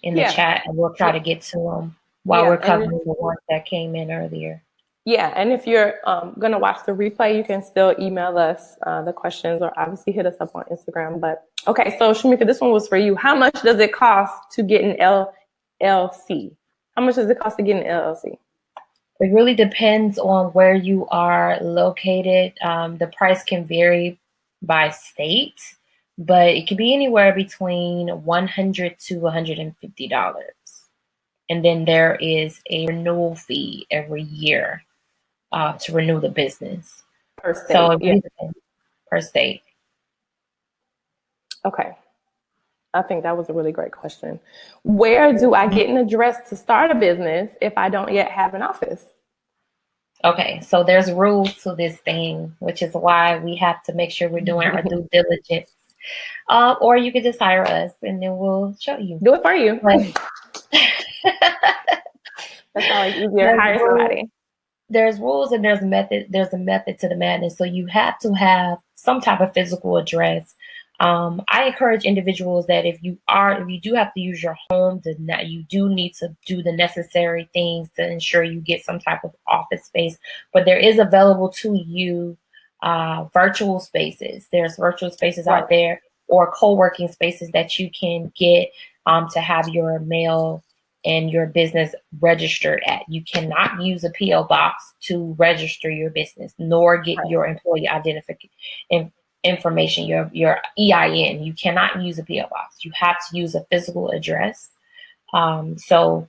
Speaker 2: in the chat and we'll try to get to them while we're covering the ones that came in earlier.
Speaker 1: Yeah, and if you're going to watch the replay, you can still email us the questions or obviously hit us up on Instagram. But okay, so Shamika, this one was for you. How much does it cost to get an LLC? How much does it cost to get an LLC?
Speaker 2: It really depends on where you are located. The price can vary by state, but it can be anywhere between $100 to $150. And then there is a renewal fee every year to renew the business.
Speaker 1: Per state,
Speaker 2: so per state.
Speaker 1: Okay. I think that was a really great question. Where do I get an address to start a business if I don't yet have an office?
Speaker 2: Okay, so there's rules to this thing, which is why we have to make sure we're doing our due diligence. Or you can just hire us and then we'll show you.
Speaker 1: Do it for you. That's always easier. Hire somebody.
Speaker 2: There's rules and there's a method to the madness. So you have to have some type of physical address. I encourage individuals that if you do have to use your home, you do need to do the necessary things to ensure you get some type of office space. But there is available to you virtual spaces. There's virtual spaces out there or co-working spaces that you can get to have your mail and your business registered at. You cannot use a P.O. box to register your business, nor get your employee identification information, your EIN. You cannot use a P.O. box. You have to use a physical address. So,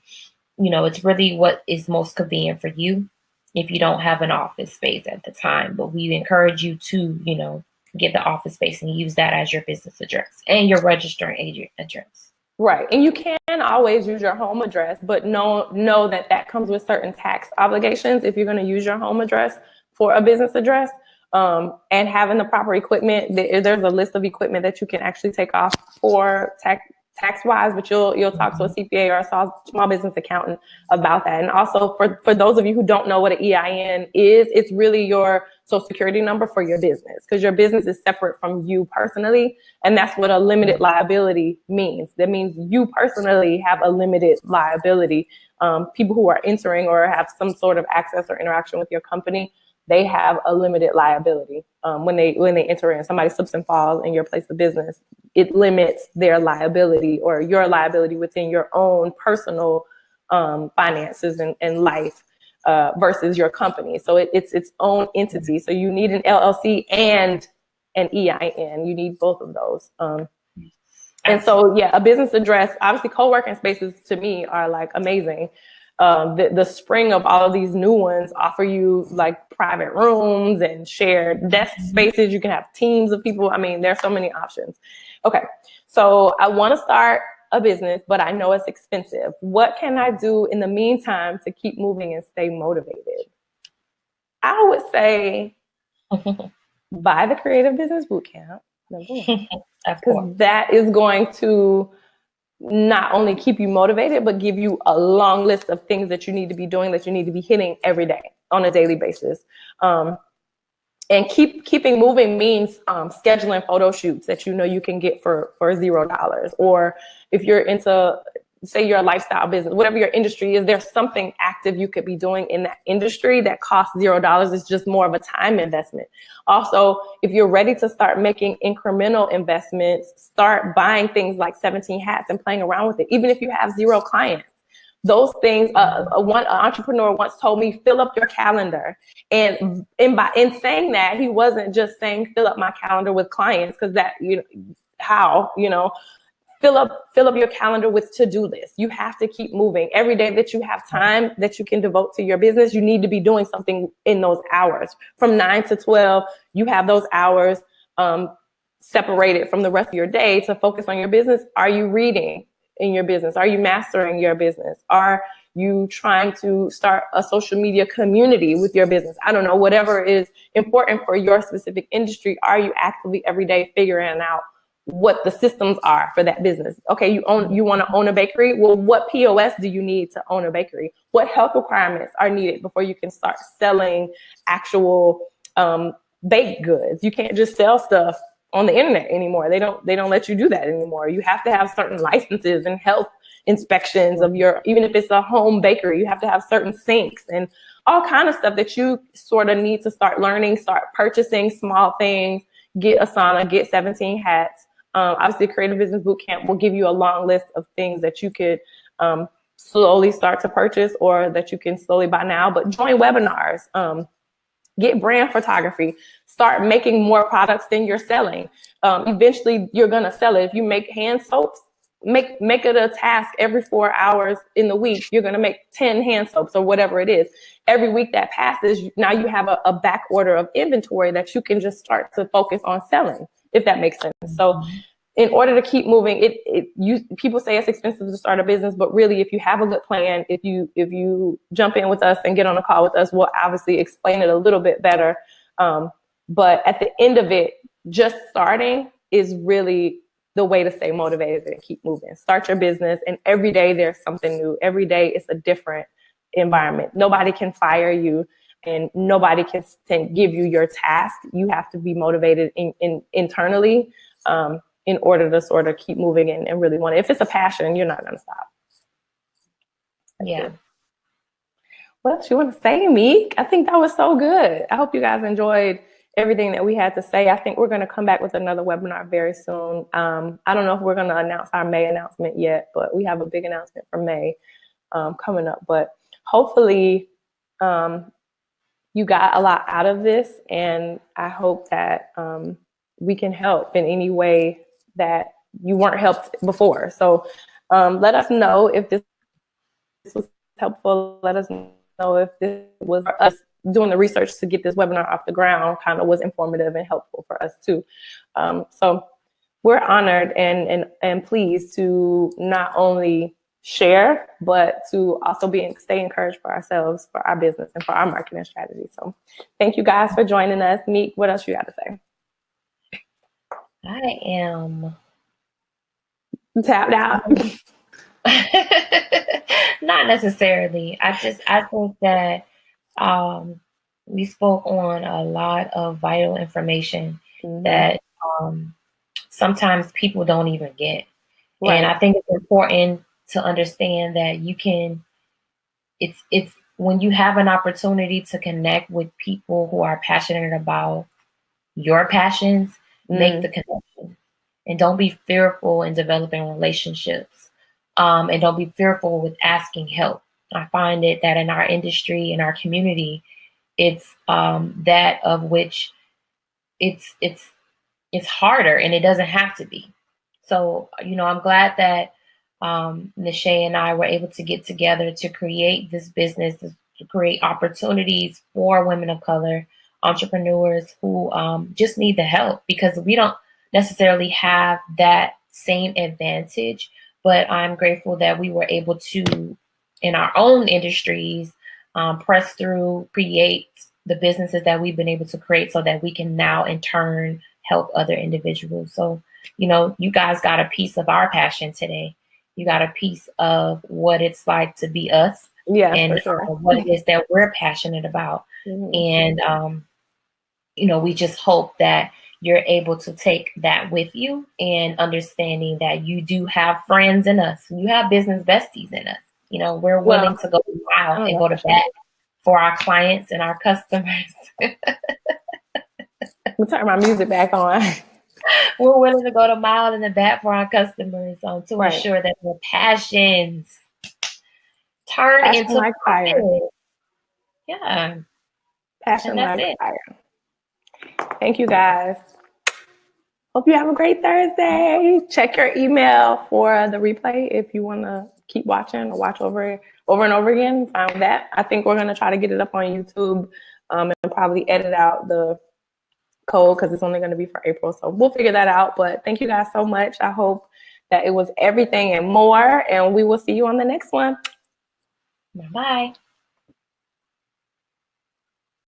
Speaker 2: it's really what is most convenient for you if you don't have an office space at the time. But we encourage you to, get the office space and use that as your business address and your registering agent address.
Speaker 1: Right. And you can always use your home address, but know that comes with certain tax obligations if you're going to use your home address for a business address. And having the proper equipment, there's a list of equipment that you can actually take off for tax-wise, but you'll talk to a CPA or a small business accountant about that. And also for those of you who don't know what an EIN is, it's really your social security number for your business, because your business is separate from you personally. And that's what a limited liability means. That means you personally have a limited liability. People who are entering or have some sort of access or interaction with your company, they have a limited liability. When they enter in, somebody slips and falls in your place of business, it limits their liability or your liability within your own personal finances and life versus your company. So it's its own entity. So you need an LLC and an EIN. You need both of those. And so, a business address, obviously co-working spaces to me are like amazing. The spring of all of these new ones offer you like private rooms and shared desk spaces. You can have teams of people. I mean, there's so many options. Okay, so I want to start a business, but I know it's expensive. What can I do in the meantime to keep moving and stay motivated? I would say buy the Creative Business Bootcamp, because that is going to not only keep you motivated, but give you a long list of things that you need to be doing, that you need to be hitting every day on a daily basis. And keeping moving means scheduling photo shoots that you can get for $0. Or if you're into, say you're a lifestyle business, whatever your industry is, there's something active you could be doing in that industry that costs $0. It's just more of a time investment. Also, if you're ready to start making incremental investments, start buying things like 17 hats and playing around with it, even if you have 0 clients. Those things, one entrepreneur once told me, fill up your calendar. And in saying that, he wasn't just saying fill up my calendar with clients, because that, how, you know, fill up your calendar with to-do lists. You have to keep moving. Every day that you have time that you can devote to your business, you need to be doing something in those hours. From 9 to 12, you have those hours separated from the rest of your day to focus on your business. Are you reading in your business? Are you mastering your business? Are you trying to start a social media community with your business? I don't know, whatever is important for your specific industry. Are you actively every day figuring out what the systems are for that business? Okay, you want to own a bakery? Well, what POS do you need to own a bakery? What health requirements are needed before you can start selling actual baked goods? You can't just sell stuff on the internet anymore. They don't let you do that anymore. You have to have certain licenses and health inspections of your, even if it's a home bakery, you have to have certain sinks and all kind of stuff that you sort of need to start learning, start purchasing small things, get Asana, get 17 hats. Obviously, Creative Business Bootcamp will give you a long list of things that you could slowly start to purchase or that you can slowly buy now, but join webinars, get brand photography, start making more products than you're selling. Eventually, you're going to sell it. If you make hand soaps, make it a task every 4 hours in the week. You're going to make 10 hand soaps or whatever it is. Every week that passes, now you have a back order of inventory that you can just start to focus on selling, if that makes sense. So in order to keep moving, people say it's expensive to start a business, but really, if you have a good plan, if you jump in with us and get on a call with us, we'll obviously explain it a little bit better. But at the end of it, just starting is really the way to stay motivated and keep moving. Start your business, and every day there's something new. Every day it's a different environment. Nobody can fire you, and nobody can give you your task. You have to be motivated internally in order to sort of keep moving and really want it. If it's a passion, you're not going to stop.
Speaker 2: Yeah.
Speaker 1: What else you want to say, Meek? I think that was so good. I hope you guys enjoyed everything that we had to say. I think we're going to come back with another webinar very soon. I don't know if we're going to announce our May announcement yet, but we have a big announcement for May coming up. But hopefully you got a lot out of this, and I hope that we can help in any way that you weren't helped before. So let us know if this was helpful. Let us know if this was us doing the research to get this webinar off the ground kind of was informative and helpful for us too. So we're honored and pleased to not only share, but to also stay encouraged for ourselves, for our business, and for our marketing strategy. So thank you guys for joining us. Meek, what else you got to say?
Speaker 2: I am
Speaker 1: tapped out.
Speaker 2: Not necessarily. I think that we spoke on a lot of vital information that sometimes people don't even get. Right. And I think it's important to understand that it's when you have an opportunity to connect with people who are passionate about your passions, make the connection. And don't be fearful in developing relationships. And don't be fearful with asking help. I find it that in our industry, in our community, it's that of which it's harder, and it doesn't have to be. So, I'm glad that Nishay and I were able to get together to create this business, to create opportunities for women of color, entrepreneurs who just need the help, because we don't necessarily have that same advantage. But I'm grateful that we were able to, in our own industries, press through, create the businesses that we've been able to create so that we can now in turn help other individuals. So, you guys got a piece of our passion today. You got a piece of what it's like to be us, and what it is that we're passionate about. And, we just hope that you're able to take that with you, and understanding that you do have friends in us. You have business besties in us. We're willing to go out and go to bat for our clients and our customers.
Speaker 1: We'll turn my music back on.
Speaker 2: We're willing to go to mile in the bat for our customers to ensure that their passions turn into
Speaker 1: like fire.
Speaker 2: Yeah.
Speaker 1: Passion like fire. Thank you guys. Hope you have a great Thursday. Check your email for the replay if you want to keep watching or watch over and over again. Find that. I think we're going to try to get it up on YouTube and probably edit out the code because it's only going to be for April. So we'll figure that out. But thank you guys so much. I hope that it was everything and more. And we will see you on the next one.
Speaker 2: Bye-bye.